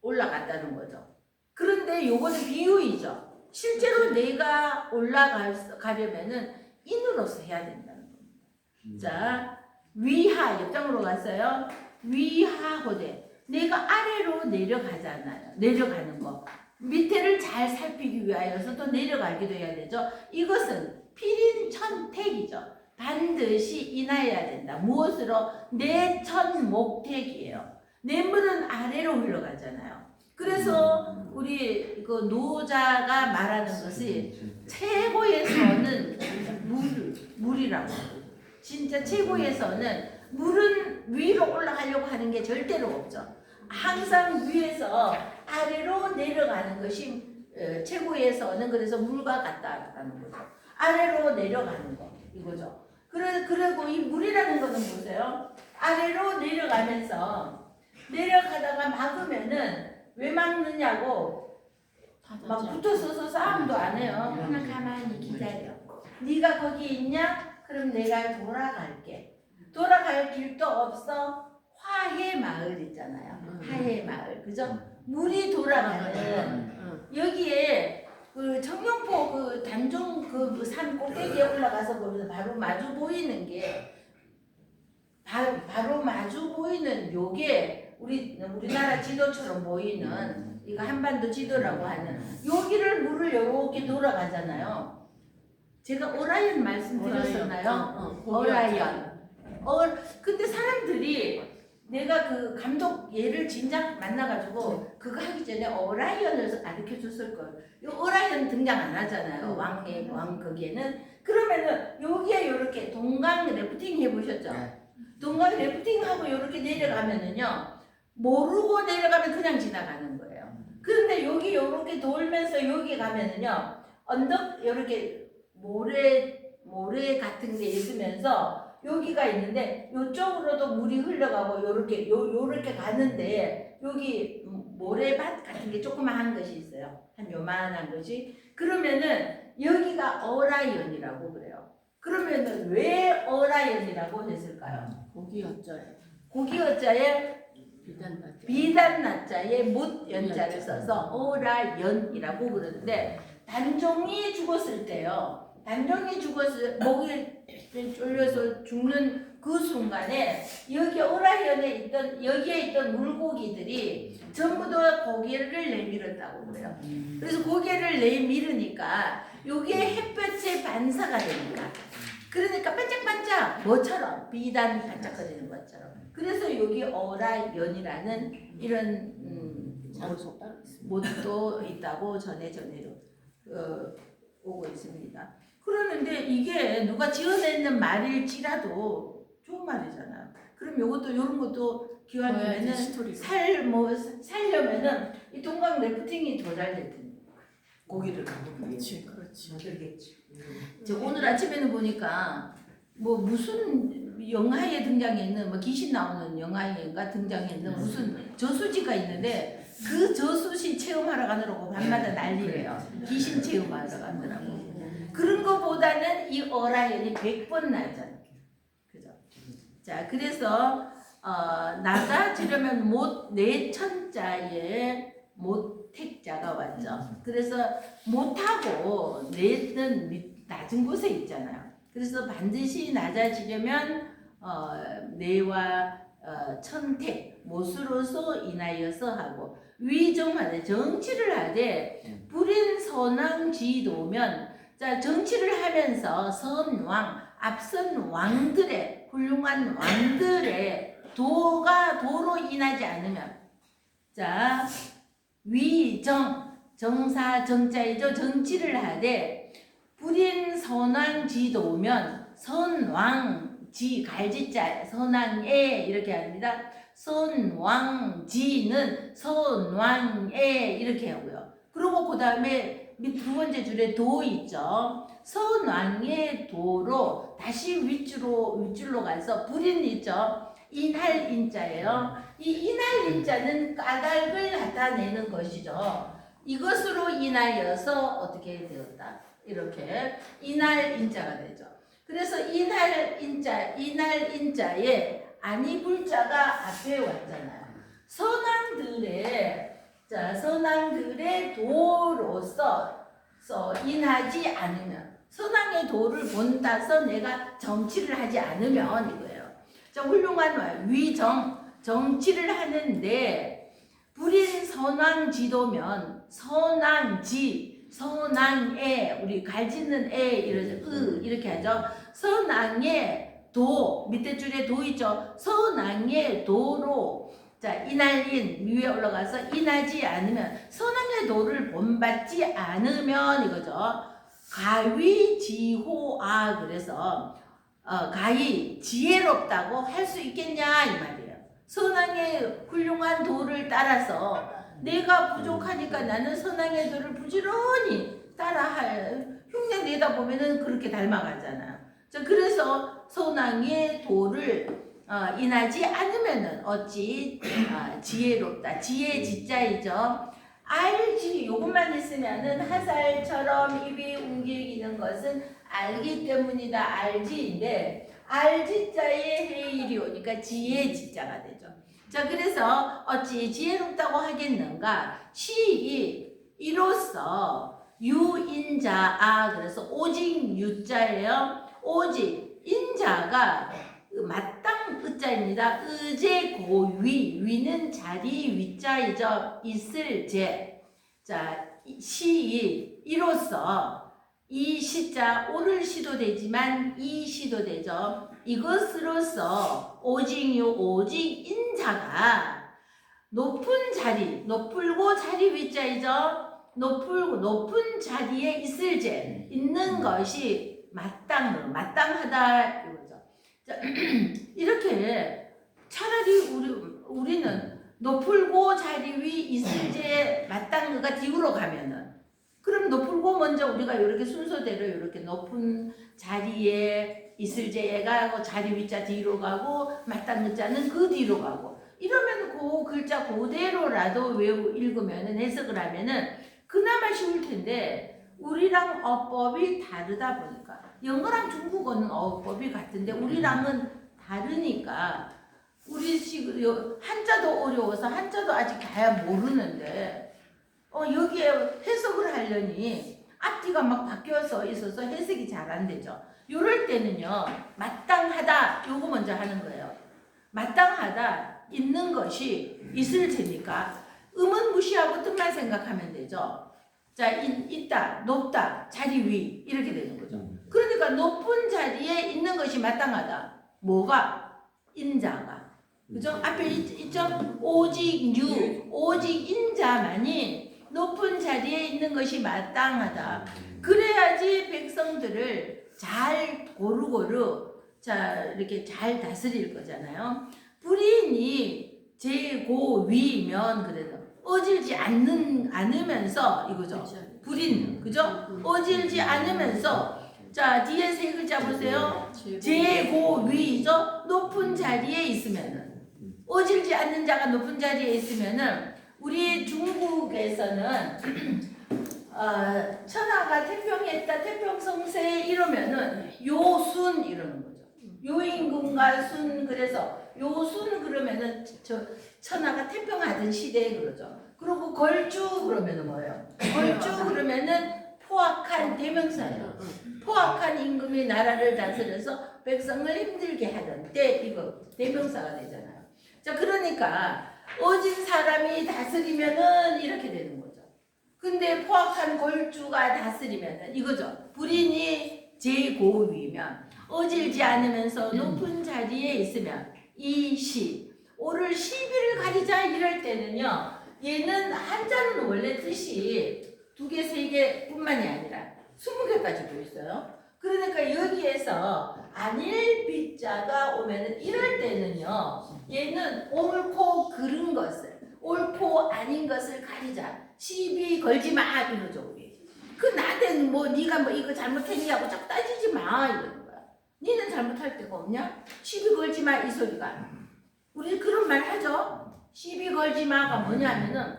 올라갔다는 거죠. 그런데 요거는 비유이죠. 실제로 내가 올라가려면은 인으로서 해야 된다는 겁니다. 자, 위하 옆장으로 갔어요. 위하호대 내가 아래로 내려가잖아요. 내려가는 거 밑에를 잘 살피기 위하여서 또 내려가기도 해야 되죠. 이것은 필인천택이죠. 반드시 인하여야 된다. 무엇으로? 내천목택이에요. 뇌물은 아래로 흘러가잖아요. 그래서 우리 그 노자가 말하는 것이 최고에서는 물이라고. 진짜 최고에서는 물은 위로 올라가려고 하는 게 절대로 없죠. 항상 위에서 아래로 내려가는 것이 최고에서는 그래서 물과 같다라는 거죠. 아래로 내려가는 거 이거죠. 그리고 이 물이라는 거는 보세요. 아래로 내려가다가 막으면은 왜 막느냐고 막 붙어서서 싸움도 안 해요. 그냥 가만히 기다려. 네가 거기 있냐? 그럼 내가 돌아갈게. 돌아갈 길도 없어. 화해 마을 있잖아요. 화해 마을, 그죠? 물이 돌아가는 여기에 그 청룡포 그 단종 그 산 꼭대기에 올라가서 보면 바로 마주 보이는 게 바로 마주 보이는 요게 우리나라 지도처럼 보이는 이거 한반도 지도라고 하는 여기를 물을 이렇게 돌아가잖아요. 제가 오라이언 말씀드렸었나요? 오라이언. 근데 사람들이 내가 그 감독 얘를 진작 만나가지고 그거 하기 전에 오라이언을 가르쳐 줬을 거예요. 이 오라이언 등장 안 하잖아요. 왕 거기에는. 그러면은 여기에 이렇게 동강 래프팅 해보셨죠? 동강 래프팅 하고 이렇게 내려가면은요, 모르고 내려가면 그냥 지나가는 거예요. 그런데 여기 이렇게 돌면서 여기 가면은요, 언덕 이렇게 모래 같은 게 있으면서 여기가 있는데 이쪽으로도 물이 흘러가고 요렇게 가는데 여기 모래밭 같은 게 조그마한 것이 있어요. 한 요만한 것이. 그러면은 여기가 어라이언이라고 그래요. 그러면은 왜 어라이언이라고 했을까요? 고기 어자에 비단 낮자에 못 연자를 써서 어라연이라고 그러는데 단종이 죽었을 때요. 단종이 죽었을 목이 쫄려서 죽는 그 순간에 여기 오라현에 여기에 있던 물고기들이 전부 다 고개를 내밀었다고 그래요. 그래서 고개를 내밀으니까 여기에 햇볕의 반사가 되니까 그러니까 반짝반짝 뭐처럼 비단 반짝거리는 것처럼 그래서 여기 어라연이라는 이런 못도 있다고 전해로 오고 있습니다. 그러는데 이게 누가 지어내는 말일지라도 좋은 말이잖아요. 그럼 요것도 요런 것도 기왕이면은 살려면은 이 동강 래프팅이 더 잘 될 텐데. 고기를 갖고 그렇지. 그러겠지. 저 오늘 아침에는 보니까 뭐 무슨 영화에 등장했는 뭐 귀신 나오는 영화가 등장했는 무슨 저수지가 있는데 그 저수지 체험하러 가느라고 밤마다 난리래요. 귀신 체험하러 가느라고. 그런 거보다는 이 어라이언이 100번 낫잖아요. 그죠? 자, 그래서 나가지려면 못 내천자에 못택자가 왔죠. 그래서 못하고 내는 낮은 곳에 있잖아요. 그래서 반드시 낮아지려면 내와 천택 못으로서 인하여서 하고 위정하되 정치를 하되 불인 선왕지도면 자 정치를 하면서 선왕 앞선 왕들의 훌륭한 왕들의 도로 인하지 않으면 자 위정 정사 정자이죠. 정치를 하되 불인 선왕지도면 선왕지 갈지자 선왕에 이렇게 합니다. 선왕지는 선왕에 이렇게 하고요. 그리고 그 다음에 두 번째 줄에 도 있죠. 선왕의 도로 다시 윗줄로 가서 불인 있죠. 인할인자예요. 이 인할인자는 까닭을 나타내는 것이죠. 이것으로 인하여서 어떻게 되었다. 이렇게 인할인자가 되죠. 그래서 인할인자에 아니불자가 앞에 왔잖아요. 선왕들의 도로서 인하지 않으면 선왕의 도를 본따서 내가 정치를 하지 않으면 이거예요. 자, 훌륭한 위정 정치를 하는데 불인 선왕지도면 선왕에 우리 갈지는 에 이러죠. 이렇게 하죠. 선왕의 도 밑에 줄에 도 있죠. 선왕의 도로 자, 이날인 위에 올라가서 인하지 않으면 선왕의 도를 본받지 않으면 이거죠. 가위지호아 그래서 가히 지혜롭다고 할 수 있겠냐 이 말이에요. 선왕의 훌륭한 도를 따라서 내가 부족하니까 나는 선왕의 도를 부지런히 따라할 흉내 내다 보면은 그렇게 닮아가잖아요. 자, 그래서 선왕의 도를 인하지 않으면은 어찌 지혜롭다. 지혜 지자이죠. 알지 요것만 있으면은 하살처럼 입이 움직이는 것은 알기 때문이다. 알지인데 알지자에 해일이 오니까 지혜 지자가 되죠. 자, 그래서 어찌 지혜롭다고 하겠는가? 시이 이로써 유인자아 그래서 오직 유자예요. 오직 인자가 마땅 의자입니다. 의제 고위 위는 자리 위자이죠. 있을 제. 자, 시이 이로써 이 시자 오를 시도 되지만 이 시도 되죠. 이것으로서 오직 인자가 높은 자리 높을고 자리 위자이죠. 높은 자리에 있을 제 있는 것이 마땅하다 이거죠. 자, 이렇게 차라리 우리는 높을고 자리 위 있을 제 마땅그가 뒤로 가면은 그럼 높을고 먼저 우리가 이렇게 순서대로 이렇게 높은 자리에 있을 제가 자리 위자 뒤로 가고 마땅그 자는 그 뒤로 가고 이러면 그 글자 그대로라도 읽으면은 해석을 하면은 그나마 쉬울 텐데 우리랑 어법이 다르다 보니까 영어랑 중국어는 어법이 같은데 우리랑은 다르니까 우리 한자도 어려워서 한자도 아직 다야 모르는데 여기에 해석을 하려니 앞뒤가 막 바뀌어서 있어서 해석이 잘 안 되죠. 요럴 때는요 마땅하다 요거 먼저 하는 거예요. 마땅하다 있는 것이 있을 테니까 음은 무시하고 뜻만 생각하면 되죠. 자, 있다, 높다, 자리 위 이렇게 되는 거죠. 그러니까 높은 자리에 있는 것이 마땅하다. 뭐가? 인자가. 그죠? 앞에 있죠? 오직 인자만이 높은 자리에 있는 것이 마땅하다. 그래야지 백성들을 잘 고루고루 자 이렇게 잘 다스릴 거잖아요. 불인이 제고위면 그래도 어질지 않으면서 이거죠. 불인 그죠? 어질지 않으면서 자 뒤에 세 글자 보세요. 제고위죠. 높은 자리에 있으면은 어질지 않는 자가 높은 자리에 있으면은 우리 중국에서는 천하가 태평했다 태평성세 이러면은 요순 이러는 거죠. 요임금과 순 그래서 요순 그러면은 천하가 태평하던 시대에 그러죠. 그리고 걸주 그러면은 뭐예요? 걸주 그러면은 포악한 대명사예요. 포악한 임금이 나라를 다스려서 백성을 힘들게 하던 때 이거 대명사가 되잖아요. 자, 그러니까 어진 사람이 다스리면은 이렇게 되는 거죠. 근데 포악한 걸주가 다스리면은 이거죠. 불인이 제고위면 어질지 않으면서 높은 자리에 있으면 이시 오를 시비를 가리자 이럴 때는요. 얘는 한자는 원래 뜻이 2개, 3개 뿐만이 아니라 20개까지도 있어요. 그러니까 여기에서 안일 비자가 오면은 이럴 때는요. 얘는 옳고 그른 것을 옳고 아닌 것을 가리자. 시비 걸지 마 이러죠 우리. 그 나한테는 뭐 네가 뭐 이거 잘못했냐고 자꾸 따지지 마 이러는 거야. 니는 잘못할 데가 없냐? 시비 걸지 마 이 소리가. 우리 그런 말 하죠. 시비 걸지 마가 뭐냐면은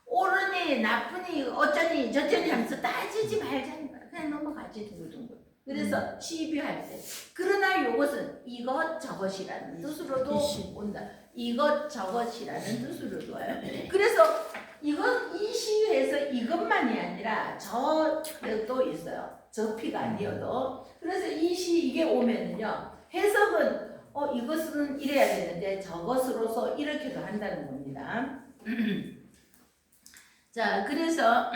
옳으니 나쁘니 어쩌니 저쩌니 하면서 따지지 말자는 거야. 그냥 넘어가지 둥글둥글. 그래서 시비할 때. 그러나 이것은 이것저것이라는 뜻으로도 온다. 이것저것이라는 뜻으로도 와요. 그래서 이 시에서 이것만이 아니라 저도 있어요. 저피가 아니어도. 그래서 이 시 이게 오면은요. 해석은 이것은 이래야 되는데 저것으로서 이렇게도 한다는 겁니다. 자, 그래서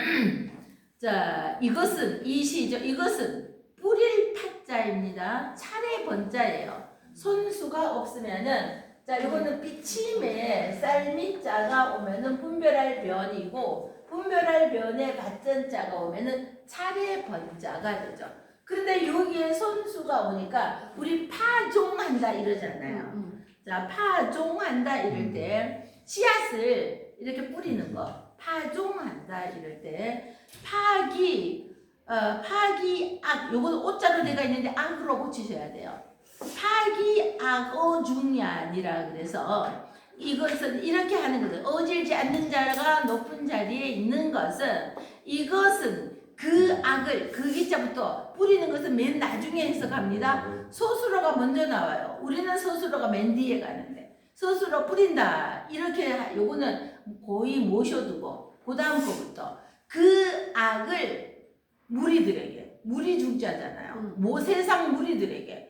자, 이것은 이 시죠. 이것은 뿌릴 타자입니다. 차례 번자예요. 손수가 없으면은 자, 이거는 비침에 쌀미자가 오면은 분별할 변이고 분별할 변에 받전자가 오면은 차례 번자가 되죠. 그런데 여기에 손수가 오니까 우리 파종한다 이러잖아요. 자, 파종한다 이럴 때 씨앗을 이렇게 뿌리는 거. 파종한다 이럴 때 파기 악 요거는 오자로 되어 있는데 악으로 고치셔야 돼요. 파기 악어 중야니라 그래서 이것은 이렇게 하는 거죠. 어질지 않는 자가 높은 자리에 있는 것은 이것은 그 악을 그 기자부터 뿌리는 것은 맨 나중에 해석합니다. 소수로가 먼저 나와요. 우리는 소수로가 맨 뒤에 가는데 소수로 뿌린다 이렇게 요거는 거의 모셔두고 그 다음 거부터 그 악을 무리들에게 무리 중자잖아요. 세상 무리들에게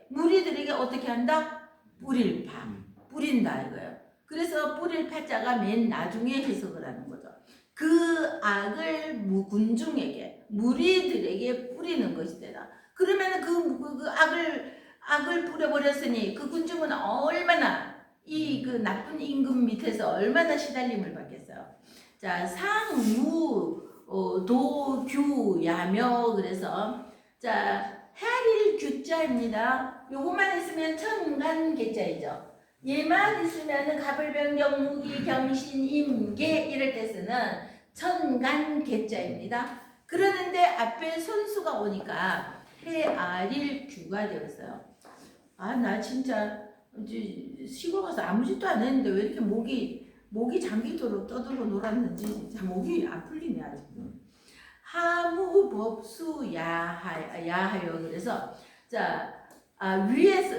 어떻게 한다? 뿌릴 파 뿌린다 이거예요. 그래서 뿌릴 파자가 맨 나중에 해석을 하는 거죠. 그 악을 군중에게 무리들에게 뿌리는 것이 되다. 그러면 그 악을 뿌려버렸으니 그 군중은 얼마나 이 그 나쁜 임금 밑에서 얼마나 시달림을 받겠어요. 자, 상무 도규야며 그래서 자 해릴 규자입니다. 요것만 있으면 천간계자이죠. 얘만 있으면은 갑을병경 무기 경신 임계 이럴 때 쓰는 천간계자입니다. 그러는데 앞에 손수가 오니까 해아릴 규가 되었어요. 아, 나 진짜 이제 시골 가서 아무 짓도 안 했는데 왜 이렇게 목이 잠기도록 떠들고 놀았는지 진짜 목이 안 풀리네 아직도. 하무법수 야하여 그래서 자 위에서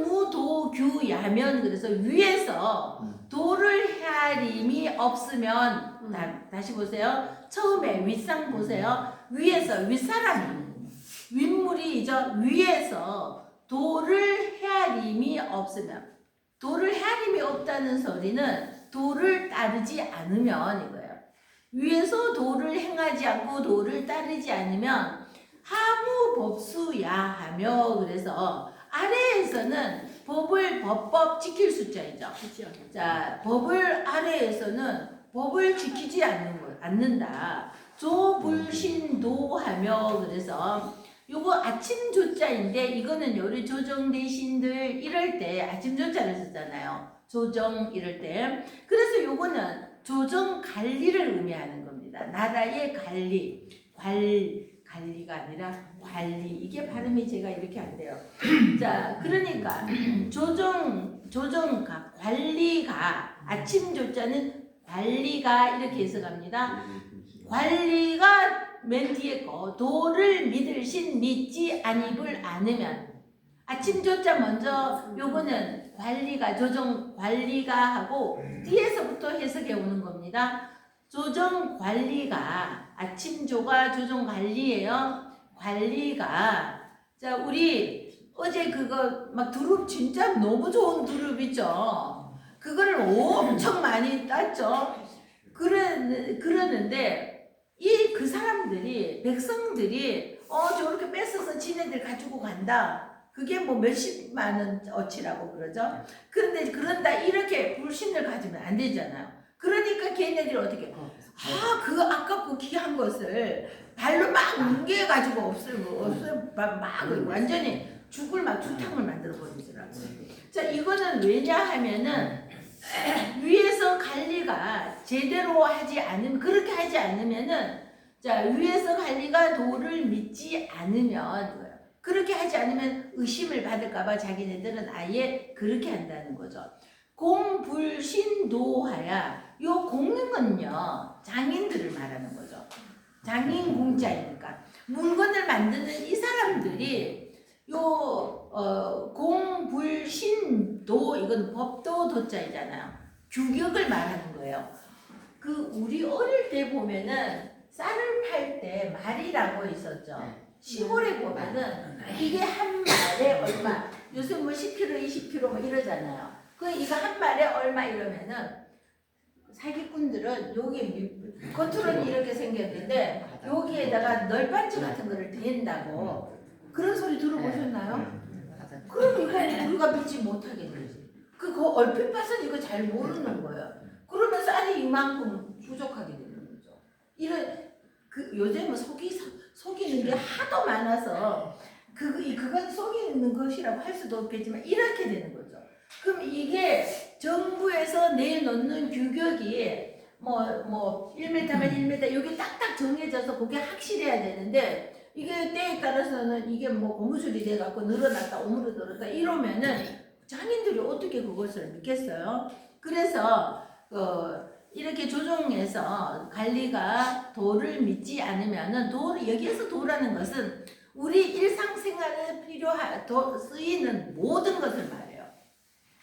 상무도규야면 그래서 위에서 도를 헤아림이 없으면 다시 보세요. 처음에 윗상 보세요. 위에서 윗사람이 윗물이죠. 위에서 도를 헤아림이 없으면 도를 헤아림이 없다는 소리는 도를 따르지 않으면 이거예요. 위에서 도를 행하지 않고 도를 따르지 않으면 하무법수야하며 그래서 아래에서는 법법 지킬 숫자이죠. 자, 법을 아래에서는 법을 지키지 않는다. 조불신도하며 그래서 요거 아침 조자인데 이거는 요리 조정 대신들 이럴 때 아침 조자를 쓰잖아요. 조정 이럴 때. 그래서 요거는 조정 관리를 의미하는 겁니다. 나라의 관리가 아니라 관리. 이게 발음이 제가 이렇게 안 돼요. 자, 그러니까 관리가 아침 조자는 관리가 이렇게 해석합니다. 관리가 맨 뒤에 거 도를 믿을신 믿지 아니불 않으면 아침 조자 먼저 요거는 관리가 조정 관리가 하고 뒤에서부터 해석해 오는 겁니다. 조정 관리가 아침 조가 조정 관리예요. 관리가 자 우리 어제 그거 막 두릅 진짜 너무 좋은 두릅 있죠. 그거를 엄청 많이 땄죠. 그러는데 그 사람들이 백성들이 저렇게 뺏어서 지네들 가지고 간다. 그게 뭐 몇십만 원어치라고 그러죠. 그런다 이렇게 불신을 가지면 안 되잖아요. 그러니까 걔네들이 어떻게 그 아깝고 귀한 것을 발로 막 뭉개가지고 없애고 막 완전히 죽탕을 만들어 버리더라고요. 자, 이거는 왜냐 하면은 위에서 관리가 제대로 그렇게 하지 않으면은 자 위에서 관리가 도를 믿지 않으면 그렇게 하지 않으면 의심을 받을까봐 자기네들은 아예 그렇게 한다는 거죠. 공불신도하야 요 공능은요 장인들을 말하는 거죠. 장인 공자이니까 물건을 만드는 이 사람들이 공불신도 이건 법도 도자이잖아요. 규격을 말하는 거예요. 우리 어릴 때 보면은 쌀을 팔 때 말이라고 있었죠. 시골에 보면은 이게 한 말에 얼마. 요새 뭐 10kg, 20kg 뭐 이러잖아요. 이거 한 말에 얼마 이러면은 사기꾼들은 여기 겉으로는 이렇게 생겼는데 여기에다가 널빤지 같은 거를 댄다고 그런 소리 들어보셨나요? 그럼 이거 우리가 믿지 못하게 되지. 그 얼핏 봐서는 이거 잘 모르는 거예요. 그러면 쌀이 이만큼 부족하게 되는 거죠. 이런 요즘은 속이는 게 하도 많아서 그건 속이는 것이라고 할 수도 없겠지만 이렇게 되는 거죠. 그럼 이게 정부에서 내놓는 규격이 뭐 1m면 1m 여기 딱딱 정해져서 그게 확실해야 되는데 이게 때에 따라서는 이게 뭐 고무줄이 돼갖고 늘어났다 오므러들었다 이러면은 장인들이 어떻게 그것을 믿겠어요? 그래서 이렇게 조정해서 관리가 도를 믿지 않으면은 여기에서 도라는 것은 우리 일상생활에 쓰이는 모든 것을 말해요.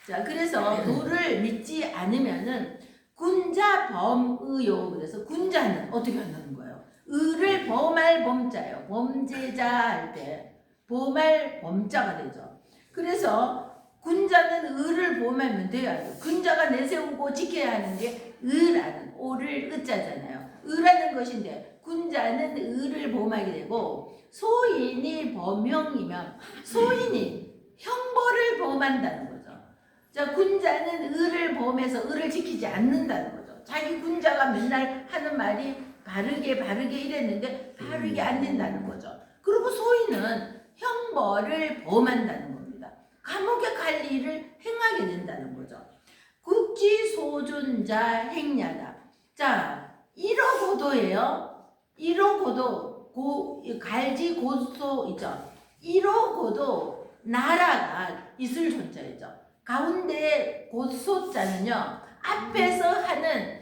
자, 그래서 도를 믿지 않으면은 군자범의요. 그래서 군자는 어떻게 한다는 거예요? 의를 범할 범자예요. 범죄자 할 때 범할 범자가 되죠. 그래서 군자는 의를 범하면 돼야 돼요. 군자가 내세우고 지켜야 하는 게 의라는 오를 의자잖아요. 의라는 것인데 군자는 의를 범하게 되고 소인이 범형이면 소인이 형벌을 범한다는 거죠. 자, 군자는 의를 범해서 의를 지키지 않는다는 거죠. 자기 군자가 맨날 하는 말이 바르게 이랬는데 바르게 안 된다는 거죠. 그리고 소인은 형벌을 범한다는 겁니다. 감옥에 갈 일을 행하게 된다는 거죠. 국지소존자 행야다. 자, 1호 고도예요. 1호 고도 갈지 고소 있죠. 1호 고도 나라가 있을 존재이죠. 가운데 고소자는요. 앞에서 하는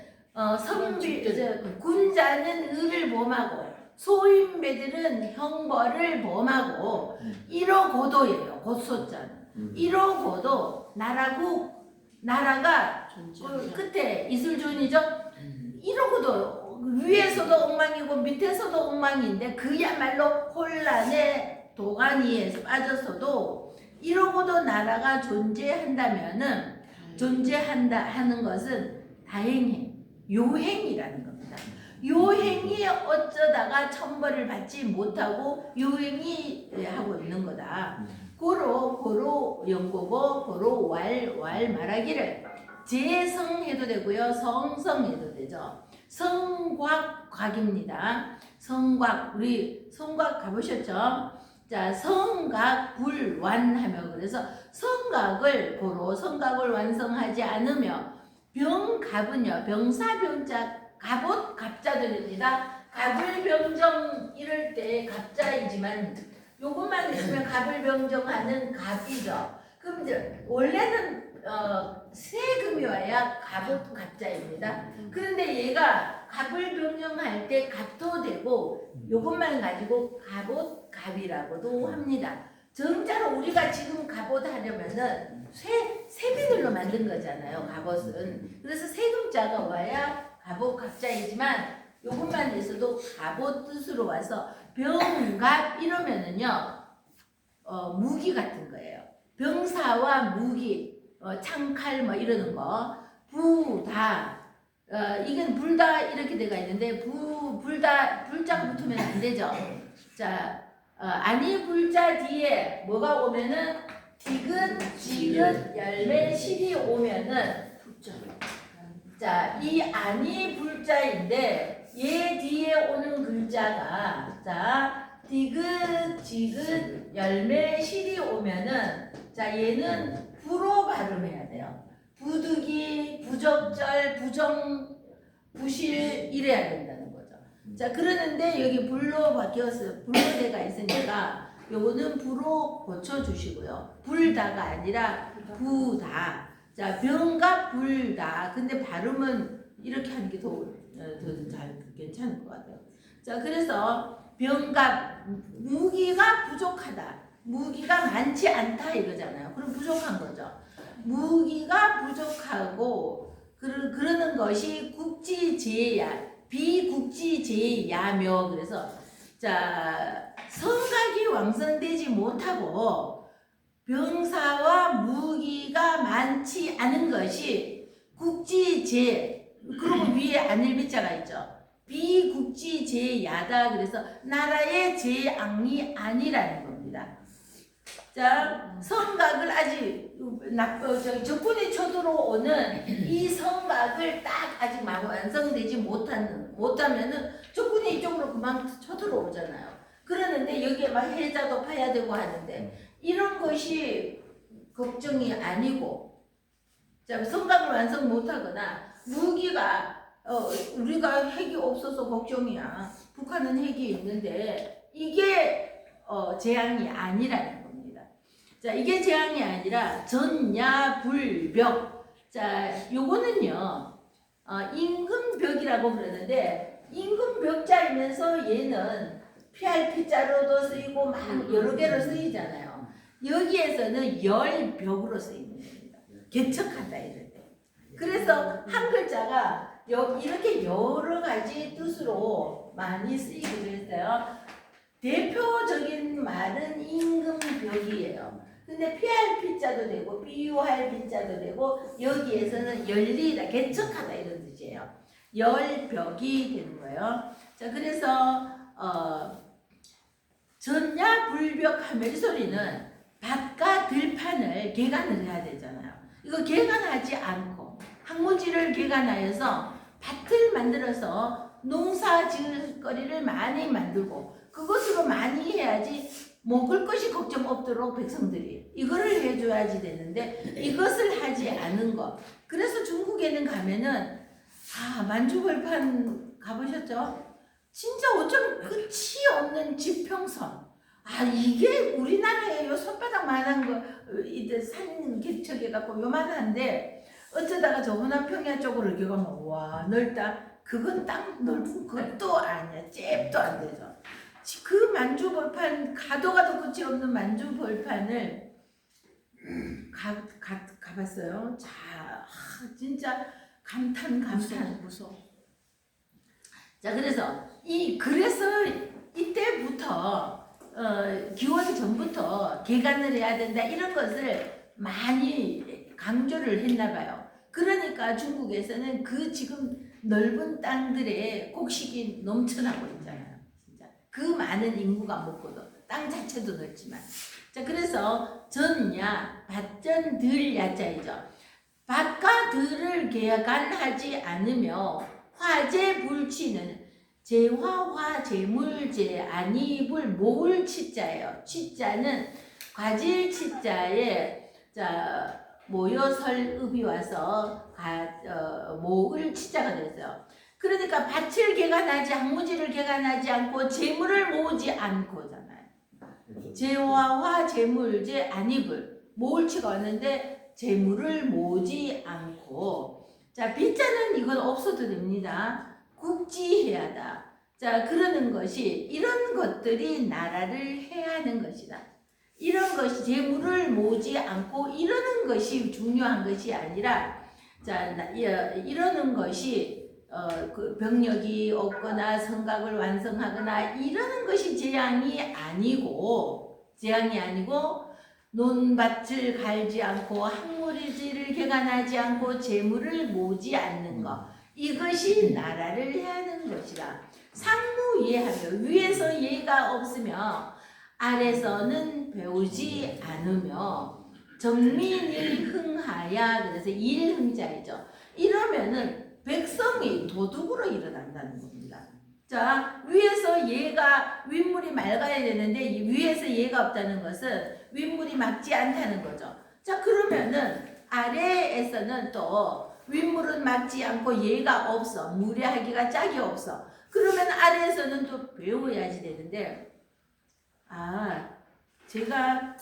군자는 의를 범하고 소인배들은 형벌을 범하고 1호 고도예요. 고소자는 1호 고도 나라가 끝에 이슬존이죠. 1호 고도 위에서도 엉망이고 밑에서도 엉망인데 그야말로 혼란의 도가니에서 빠졌어도 1호 고도 나라가 존재한다면은 존재한다 하는 것은 다행행, 요행이라는 겁니다. 요행이 어쩌다가 천벌을 받지 못하고 요행이 하고 있는 거다. 고로 연고고 고로 왈 말하기를 재성해도 되고요. 성성해도 되죠. 성곽곽입니다. 성곽 우리 성곽 가보셨죠? 자, 성각 불완하며 그래서 성각을 완성하지 않으며 병갑은요. 병사병자 갑옷 갑자들입니다. 갑을병정 이럴 때 갑자이지만 요것만 있으면 갑을병정하는 갑이죠. 그럼 이제 원래는 세금이 와야 갑옷 갑자입니다. 그런데 얘가 갑을 병정할 때 갑도 되고 요것만 가지고 갑옷 갑이라고도 합니다. 정자로 우리가 지금 갑옷 하려면은 세비늘로 만든 거잖아요. 갑옷은. 그래서 세금자가 와야 갑옷 갑자이지만 요것만 있어도 갑옷 뜻으로 와서 병갑 이러면은요 무기 같은 거예요. 병사와 무기 창칼 뭐 이러는 거 부다 이건 불다 이렇게 돼가 있는데 불다 불자가 붙으면 안 되죠. 자 아니 불자 뒤에 뭐가 오면은 디귿 지읒 열매 실이 오면은 자 이 아니 불자인데 얘 뒤에 오는 글자가 자 디귿 지읒 열매 실이 오면은 자 얘는 부로 발음해야 돼요. 부득이 부적절 부정 부실 이래야 된다는 거죠. 자 그러는데 여기 불로 바뀌었어요. 불로대가 있으니까 요거는 부로 고쳐주시고요. 불다가 아니라 부다. 자 병갑 불다. 근데 발음은 이렇게 하는 게 더 잘 괜찮을 것 같아요. 자 그래서 병갑 무기가 부족하다. 무기가 많지 않다 이거잖아요. 그럼 부족한 거죠. 무기가 부족하고 그러는 것이 국지제야 비국지제야며 그래서 자 성각이 왕성되지 못하고 병사와 무기가 많지 않은 것이 국지제 그리고 위에 안일비자가 있죠. 비국지제야다 그래서 나라의 제앙이 아니라는 겁니다. 자 성각을 아직 적군이 쳐들어오는 이 성곽을 딱 아직 완성되지 못하면은 적군이 이쪽으로 그만 쳐들어오잖아요. 그러는데 여기에 막 해자도 파야 되고 하는데 이런 것이 걱정이 아니고, 자, 성곽을 완성 못하거나 무기가 우리가 핵이 없어서 걱정이야. 북한은 핵이 있는데 이게 재앙이 아니라는 겁니다. 자, 이게 재앙이 아니라 전야불벽. 자, 요거는요 임금벽이라고 그러는데 임금벽자이면서 얘는 PRP자로도 쓰이고 막 여러 개로 쓰이잖아요. 여기에서는 열벽으로 쓰이는 겁니다. 개척한다 이럴 때. 그래서 한 글자가 이렇게 여러 가지 뜻으로 많이 쓰이기도 했어요. 대표적인 말은 임금벽이에요. 근데 PRP자도 되고 BURP자도 되고 여기에서는 열리다, 개척하다 이런 뜻이에요. 열벽이 되는 거예요. 자, 그래서 전야불벽 하면 이 소리는 밭과 들판을 개간을 해야 되잖아요. 이거 개간하지 않고 학문지를 개간하여서 밭을 만들어서 농사 지을 거리를 많이 만들고 그것으로 많이 해야지 먹을 것이 걱정 없도록 백성들이 이거를 해줘야지 되는데 이것을 하지 않은 것. 그래서 중국에는 가면은 만주벌판 가보셨죠? 진짜 어쩜 끝이 없는 지평선. 이게 우리나라에 요 손바닥만한 거 이제 산 개척해 갖고 요만한데 어쩌다가 저 호남 평야 쪽으로 이렇게 가면 와 넓다. 그건 땅 넓은 것도 아니야. 잽도 안 되죠. 그 만주벌판 가도 끝이 없는 만주벌판을 가봤어요. 자, 진짜 감탄. 무서워. 자, 그래서 이때부터 기원 전부터 개간을 해야 된다 이런 것을 많이 강조를 했나 봐요. 그러니까 중국에서는 그 지금 넓은 땅들에 곡식이 넘쳐나고 있잖아요. 진짜 그 많은 인구가 먹고도 땅 자체도 넓지만. 자, 그래서 전야 밭전 들 야자이죠. 밭과 들을 개간하지 않으며 화재 불치는 재화화 재물재 아니불 모을 치자예요. 치자는 과질 치자에 모여설읍이 와서 모을 치자가 됐어요. 그러니까 밭을 개간하지 학무지를 개간하지 않고 재물을 모으지 않고잖아요. 재화화 재물재 아니불 모을 치가 왔는데 재물을 모으지 않고, 자, 빚자는 이건 없어도 됩니다. 국지해야다. 자, 그러는 것이 이런 것들이 나라를 해하는 것이다. 이런 것이 재물을 모으지 않고 이러는 것이 중요한 것이 아니라, 자, 이러는 것이 그 병력이 없거나 성곽을 완성하거나 이러는 것이 재앙이 아니고 논밭을 갈지 않고 학무지를 개간하지 않고 재물을 모으지 않는 것, 이것이 나라를 해하는 것이다. 상무예하며 위에서 예가 없으며 아래서는 배우지 않으며 정민이 흥하야. 그래서 일흥자이죠. 이러면은 백성이 도둑으로 일어난다는 겁니다. 자, 위에서 얘가 윗물이 맑아야 되는데 위에서 얘가 없다는 것은 윗물이 맑지 않다는 거죠. 자, 그러면은 아래에서는 또 윗물은 맑지 않고 얘가 없어. 무례하기가 짝이 없어. 그러면 아래에서는 또 배워야지 되는데, 제가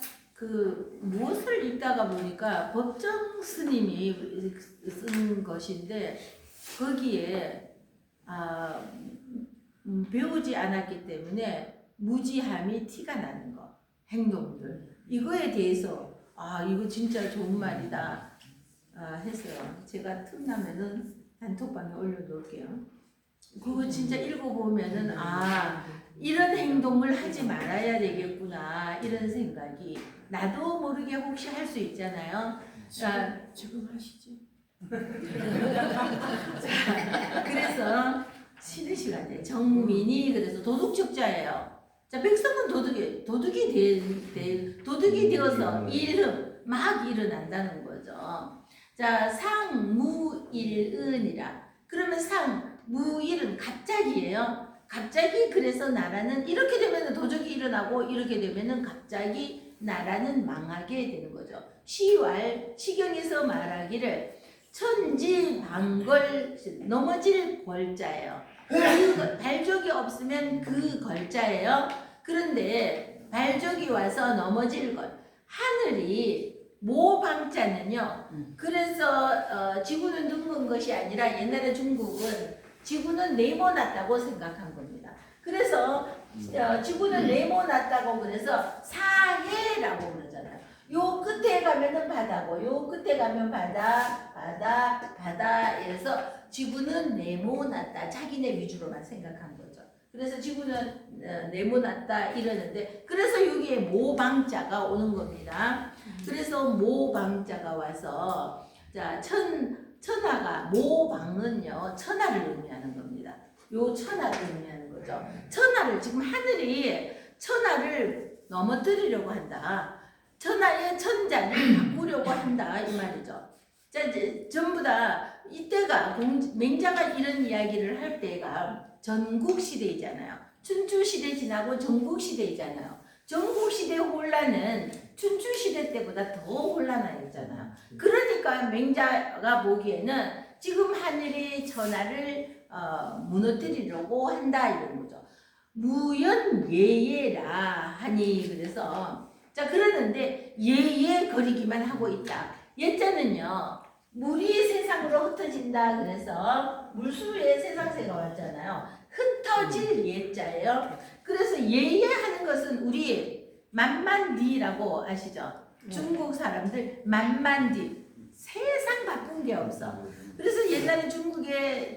무엇을 읽다가 보니까 법정 스님이 쓴 것인데 거기에 배우지 않았기 때문에 무지함이 티가 나는 거, 행동들, 이거에 대해서 이거 진짜 좋은 말이다 했어요. 제가 틈나면은 단톡방에 올려놓을게요. 그거 진짜 읽어보면은 이런 행동을 하지 말아야 되겠구나 이런 생각이, 나도 모르게 혹시 할 수 있잖아요. 지금 하시지. 그래서 쉬는 시간에 정민이 그래서 도둑적자예요. 자, 백성은 도둑이 되어서 일흥 막 일어난다는 거죠. 자, 상무일은이라. 그러면 상무일은 갑자기예요. 갑자기 그래서 나라는 이렇게 되면 도적이 일어나고 이렇게 되면은 갑자기 나라는 망하게 되는 거죠. 시왈 시경에서 말하기를 천지방걸 넘어질 걸자예요. 그 발족이 없으면 그 걸자예요. 그런데 발족이 와서 넘어질 것. 하늘이 모방자는요. 그래서 지구는 둥근 것이 아니라 옛날에 중국은 지구는 네모났다고 생각한 겁니다. 그래서 지구는 네모났다고 그래서 사해라고 그러잖아요. 요 끝에 가면은 바다고 요 끝에 가면 바다에서 지구는 네모났다. 자기네 위주로만 생각한 거죠. 그래서 지구는 네모났다 이러는데 그래서 여기에 모방자가 오는 겁니다. 그래서 모방자가 와서 자 천하가 모방은요 천하를 의미하는 겁니다. 요 천하를 의미하는 거죠. 천하를 지금 하늘이 천하를 넘어뜨리려고 한다. 천하의 천자를 바꾸려고 한다 이 말이죠. 자 이제 전부 다 이때가 맹자가 이런 이야기를 할 때가 전국 시대이잖아요. 춘추 시대 지나고 전국 시대이잖아요. 전국 시대 혼란은 춘추 시대 때보다 더 혼란하였잖아요. 그러니까 맹자가 보기에는 지금 하늘이 천하를 무너뜨리려고 한다 이런 거죠. 무연예예라 하니 그래서 자 그러는데 예예거리기만 하고 있다. 예자는요 물이 세상으로 흩어진다 그래서 물수에 세상새가 왔잖아요. 흩어질 예자예요. 그래서 예예하는 것은 우리 만만디라고 아시죠? 중국 사람들 만만디 세상 바쁜 게 없어. 그래서 옛날에 중국에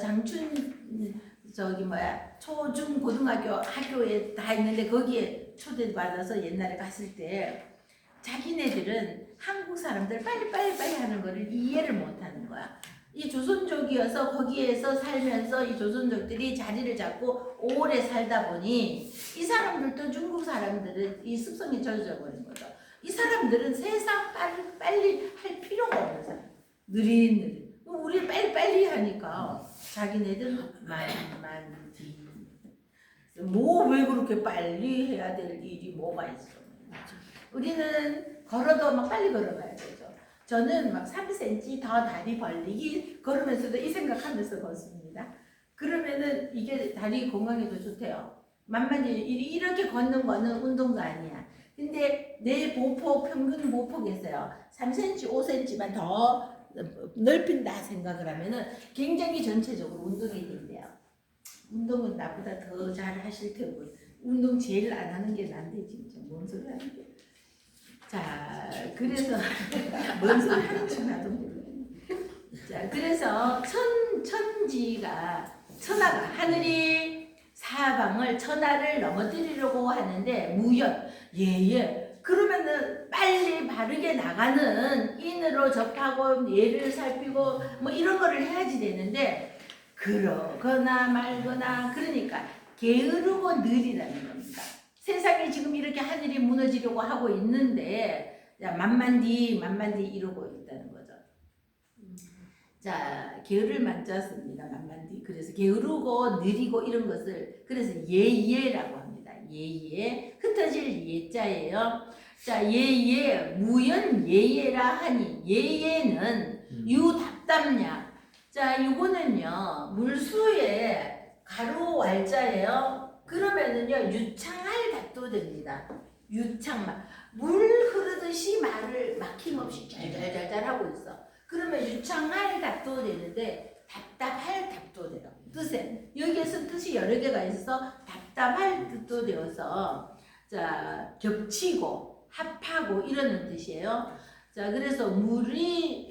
장춘 초중 고등학교 학교에 다 있는데 거기에 초대받아서 옛날에 갔을 때 자기네들은 한국 사람들 빨리 하는 거를 이해를 못 하는 거야. 이 조선족이어서 거기에서 살면서 이 조선족들이 자리를 잡고 오래 살다 보니 이 사람들도 중국 사람들은 이 습성이 젖어 버린 거죠. 이 사람들은 세상 빨리 할 필요가 없는 사람. 느릿느릿. 우리 빨리 하니까 자기네들 만만디. 뭐 왜 그렇게 빨리 해야 될 일이 뭐가 있어. 우리는 걸어도 막 빨리 걸어가야 되죠. 저는 막 3cm 더 다리 벌리기 걸으면서도 이 생각하면서 걷습니다. 그러면은 이게 다리 건강에도 좋대요. 만만히 이렇게 걷는 거는 운동도 아니야. 근데 내 보폭 평균 보폭에서요 3cm, 5cm만 더 넓힌다 생각을 하면은 굉장히 전체적으로 운동이 된대요. 운동은 나보다 더 잘 하실 테고 운동 제일 안 하는 게 난데 진짜 뭔 소리 하는 게. 자 그래서 뭔 소리 하는지 나도 모르겠네. 자 그래서 천하가 하늘이 사방을 천하를 넘어뜨리려고 하는데 무연 예예 그러면은 빨리 바르게 나가는 인으로 접하고 예를 살피고 뭐 이런 거를 해야지 되는데 그러거나 말거나 그러니까 게으르고 느리다는 겁니다. 세상이 지금 이렇게 하늘이 무너지려고 하고 있는데 만만디 이러고 있다는 거죠. 자 게으를 만졌습니다. 만만디. 그래서 게으르고 느리고 이런 것을 그래서 예예라고 합니다. 예예 흩어질 예자예요. 자 예예 무연 예예라 하니 예예는 유답답냐. 자 이거는요 물수에 가로 왈자예요. 그러면은요 유창할 답도 됩니다. 유창말 물 흐르듯이 말을 막힘없이 잘 하고 있어. 그러면 유창할 답도 되는데 답답할 답도 돼요. 뜻에 여기에서 뜻이 여러 개가 있어서 답답할 뜻도 되어서 자 겹치고 합하고 이러는 뜻이에요. 자 그래서 물과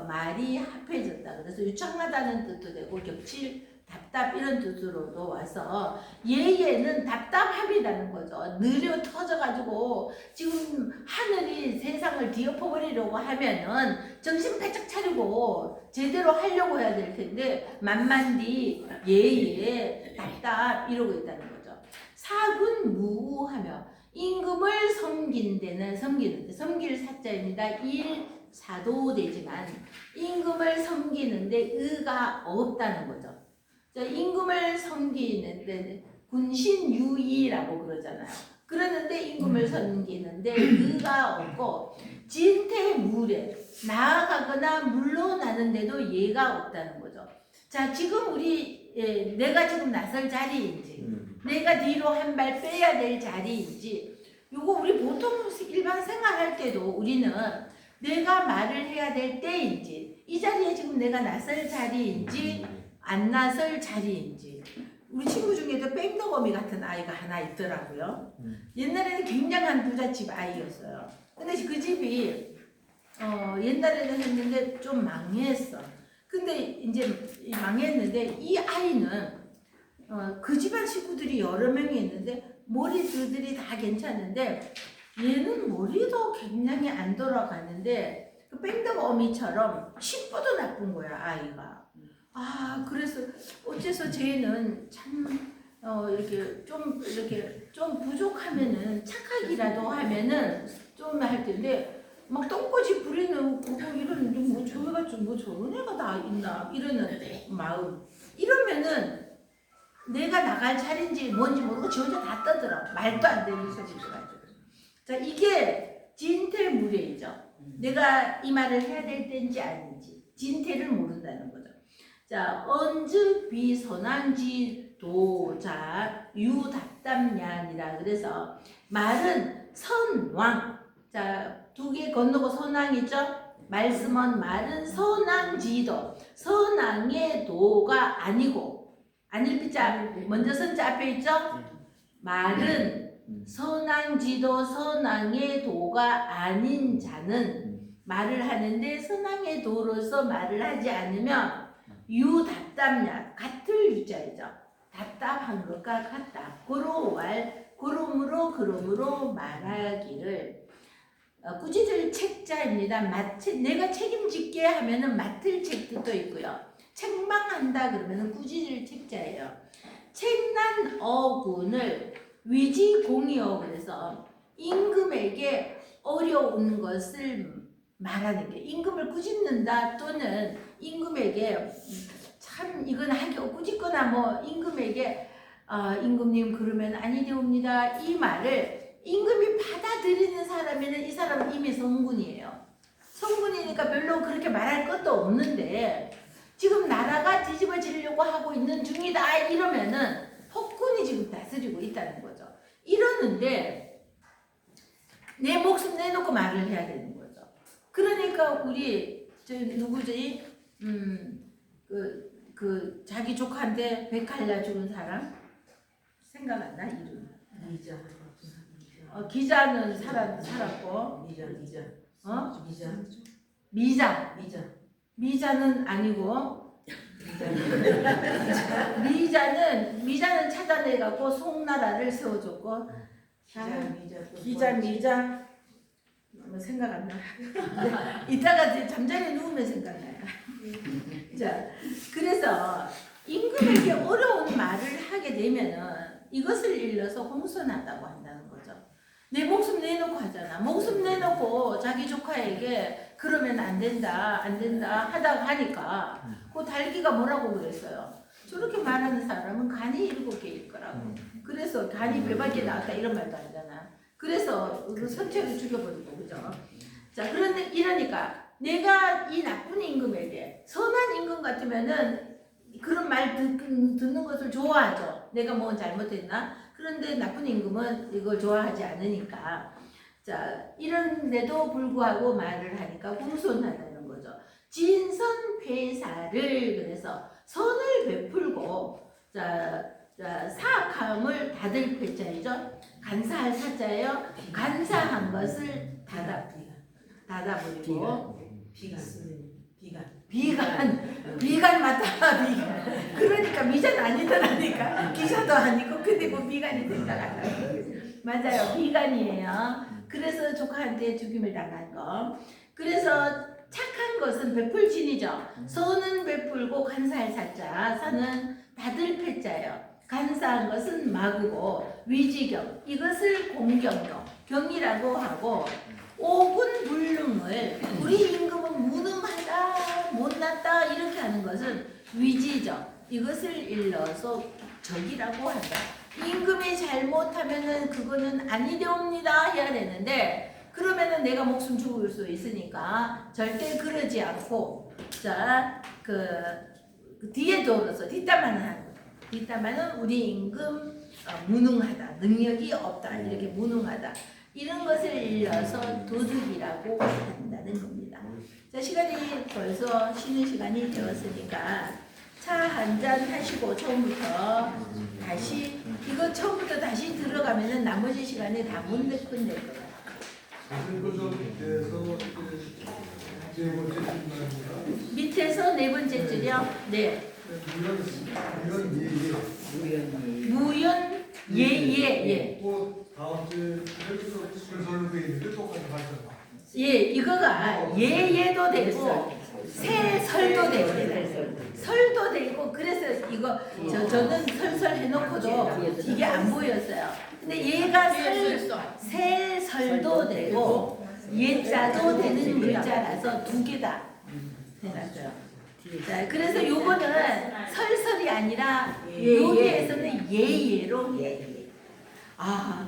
말이 합해졌다. 그래서 유창하다는 뜻도 되고 겹칠 답답 이런 뜻으로도 와서 예예는 답답함이라는 거죠. 느려 터져가지고 지금 하늘이 세상을 뒤엎어버리려고 하면은 정신 바짝 차리고 제대로 하려고 해야 될 텐데 만만디 예예 답답 이러고 있다는 거죠. 사군 무하며 임금을 섬긴 데는 섬길 사자입니다. 일사도 되지만 임금을 섬기는데 의가 없다는 거죠. 자, 임금을 섬기는 데는 군신유의라고 그러잖아요. 그러는데 임금을 섬기는데 의가 없고 진퇴무례 나아가거나 물러나는데도 예가 없다는 거죠. 자, 지금 내가 지금 나설 자리인지 내가 뒤로 한 발 빼야 될 자리인지 요거 우리 보통 일반 생활할 때도 우리는 내가 말을 해야 될 때인지 이 자리에 지금 내가 나설 자리인지 안 나설 자리인지 우리 친구 중에도 뺑덕어미 같은 아이가 하나 있더라고요. 옛날에는 굉장한 부잣집 아이였어요. 근데 그 집이 옛날에는 했는데 좀 망했어. 근데 이제 망했는데 이 아이는 그 집안 식구들이 여러 명이 있는데 머리들이 다 괜찮은데 얘는 머리도 굉장히 안 돌아가는데 그 뺑덕어미처럼 식구도 나쁜 거야 아이가. 아 그래서 어째서 쟤는 참 이렇게 좀 부족하면은 착하기라도 하면은 좀 할 텐데 막 똥꼬지 부리는 그거 이런 뭐 저애가 좀 뭐 저런 애가 다 있나 이러는 마음 이러면은 내가 나갈 차례인지 뭔지 모르고 지 혼자 다 떠들어. 말도 안 되는 소리를 가지고. 자, 이게 진퇴무례이죠. 내가 이 말을 해야 될 때인지 아닌지 진퇴를 모른다는 거죠. 자, 언즈 비선왕지 자 유답담량이라 그래서 말은 선왕. 자, 두 개 건너고 선왕이죠. 말씀은 말은 선왕지도 선왕의 도가 아니고 아닐 피자 먼저 선자 앞에 있죠? 말은 선왕지도 선왕의 도가 아닌 자는 말을 하는데 선왕의 도로서 말을 하지 않으면 유답답냐 같을 유자이죠. 답답한 것과 같다. 그러므로 말하기를 꾸짖을 책자입니다. 내가 책임질게 하면은 맡을 책도 있고요. 책망한다 그러면은 꾸짖을 책자예요. 책난 어군을 위지공이요. 그래서 임금에게 어려운 것을 말하는 게 임금을 꾸짖는다 또는 임금에게 참 이건 하기 꾸짖거나 뭐 임금에게 임금님 그러면 아니되옵니다. 이 말을 임금이 받아들이는 사람에는 이 사람은 이미 성군이에요. 성군이니까 별로 그렇게 말할 것도 없는데 지금 나라가 뒤집어지려고 하고 있는 중이다 이러면은 폭군이 지금 다스리고 있다는 거죠. 이러는데 내 목숨 내놓고 말을 해야 되는 거죠. 그러니까 우리 누구지 그 자기 조카한테 백할라 죽은 사람 생각 안 나 이름. 기자는 살았고 미자는 아니고 미자는 찾아내갖고 송나라를 세워줬고 미자 뭐 생각 안 나. 이따가 잠자리에 누우면 생각나요. 자, 그래서 임금에게 어려운 말을 하게 되면은 이것을 일러서 공손하다고 한다는 거죠. 내 목숨 내놓고 하잖아. 목숨 내놓고 자기 조카에게 그러면 안 된다 하다가 하니까 그 달기가 뭐라고 그랬어요. 저렇게 말하는 사람은 간이 7개일 거라고. 그래서 간이 배밖에 나왔다 이런 말도 하잖아. 그래서 그 선체를 죽여버리고 그죠. 자, 그런데 이러니까 내가 이 나쁜 임금에게 선한 임금 같으면은 그런 말 듣는 것을 좋아하죠. 내가 뭐 잘못했나? 그런데 나쁜 임금은 이걸 좋아하지 않으니까. 자, 이런데도 불구하고 말을 하니까 공손하다는 거죠. 진선회사를 그래서 선을 베풀고 사악함을 닫을 회자이죠. 간사할 사자예요. 간사한 것을 닫아버리고 비간 맞다. 비간. 그러니까 미자는 아니더라니까. 기자도 아니고 근데 뭐 비간이 생각한다. 맞아요. 비간이에요. 그래서 조카한테 죽임을 당한 거. 그래서 착한 것은 베풀진이죠. 선은 베풀고 간사할 사자. 사는 닫을 패자예요. 간사한 것은 마구고 위지경 이것을 공경경 경이라고 하고 오군 불능을 우리 임금은 무능하다 못났다 이렇게 하는 것은 위지적 이것을 일러서 적이라고 한다. 임금이 잘못하면은 그거는 아니되옵니다 해야 되는데 그러면은 내가 목숨 죽을 수 있으니까 절대 그러지 않고 자그 뒤에 돌아서 뒷담화는 하는 거야. 뒷담화는 우리 임금 무능하다 능력이 없다 이렇게 무능하다 이런 것을 일러서 도둑이라고 한다는 겁니다. 자 시간이 벌써 쉬는 시간이 되었으니까 차 한 잔 하시고 처음부터 다시 이거 처음부터 다시 들어가면은 나머지 시간에 다 못 낼 거예요. 사실 그저 밑에서 네 번째 질문입니다. 밑에서 네 번째 줄이요. 네. 무연 예예. 그 다음 주에 순서로 되어 있는데 똑같이 발전다. 예, 이거가 예예도 되고 새설도 되고 설도 되고 그래서 이거 저는 설설 해놓고도 이게 안 보였어요. 근데 얘가 새설도 되고 예자도 되는 문자라서 두 개다 해놨어요. 자, 그래서 요거는 설설이 아니라 여기에서는 예예로 아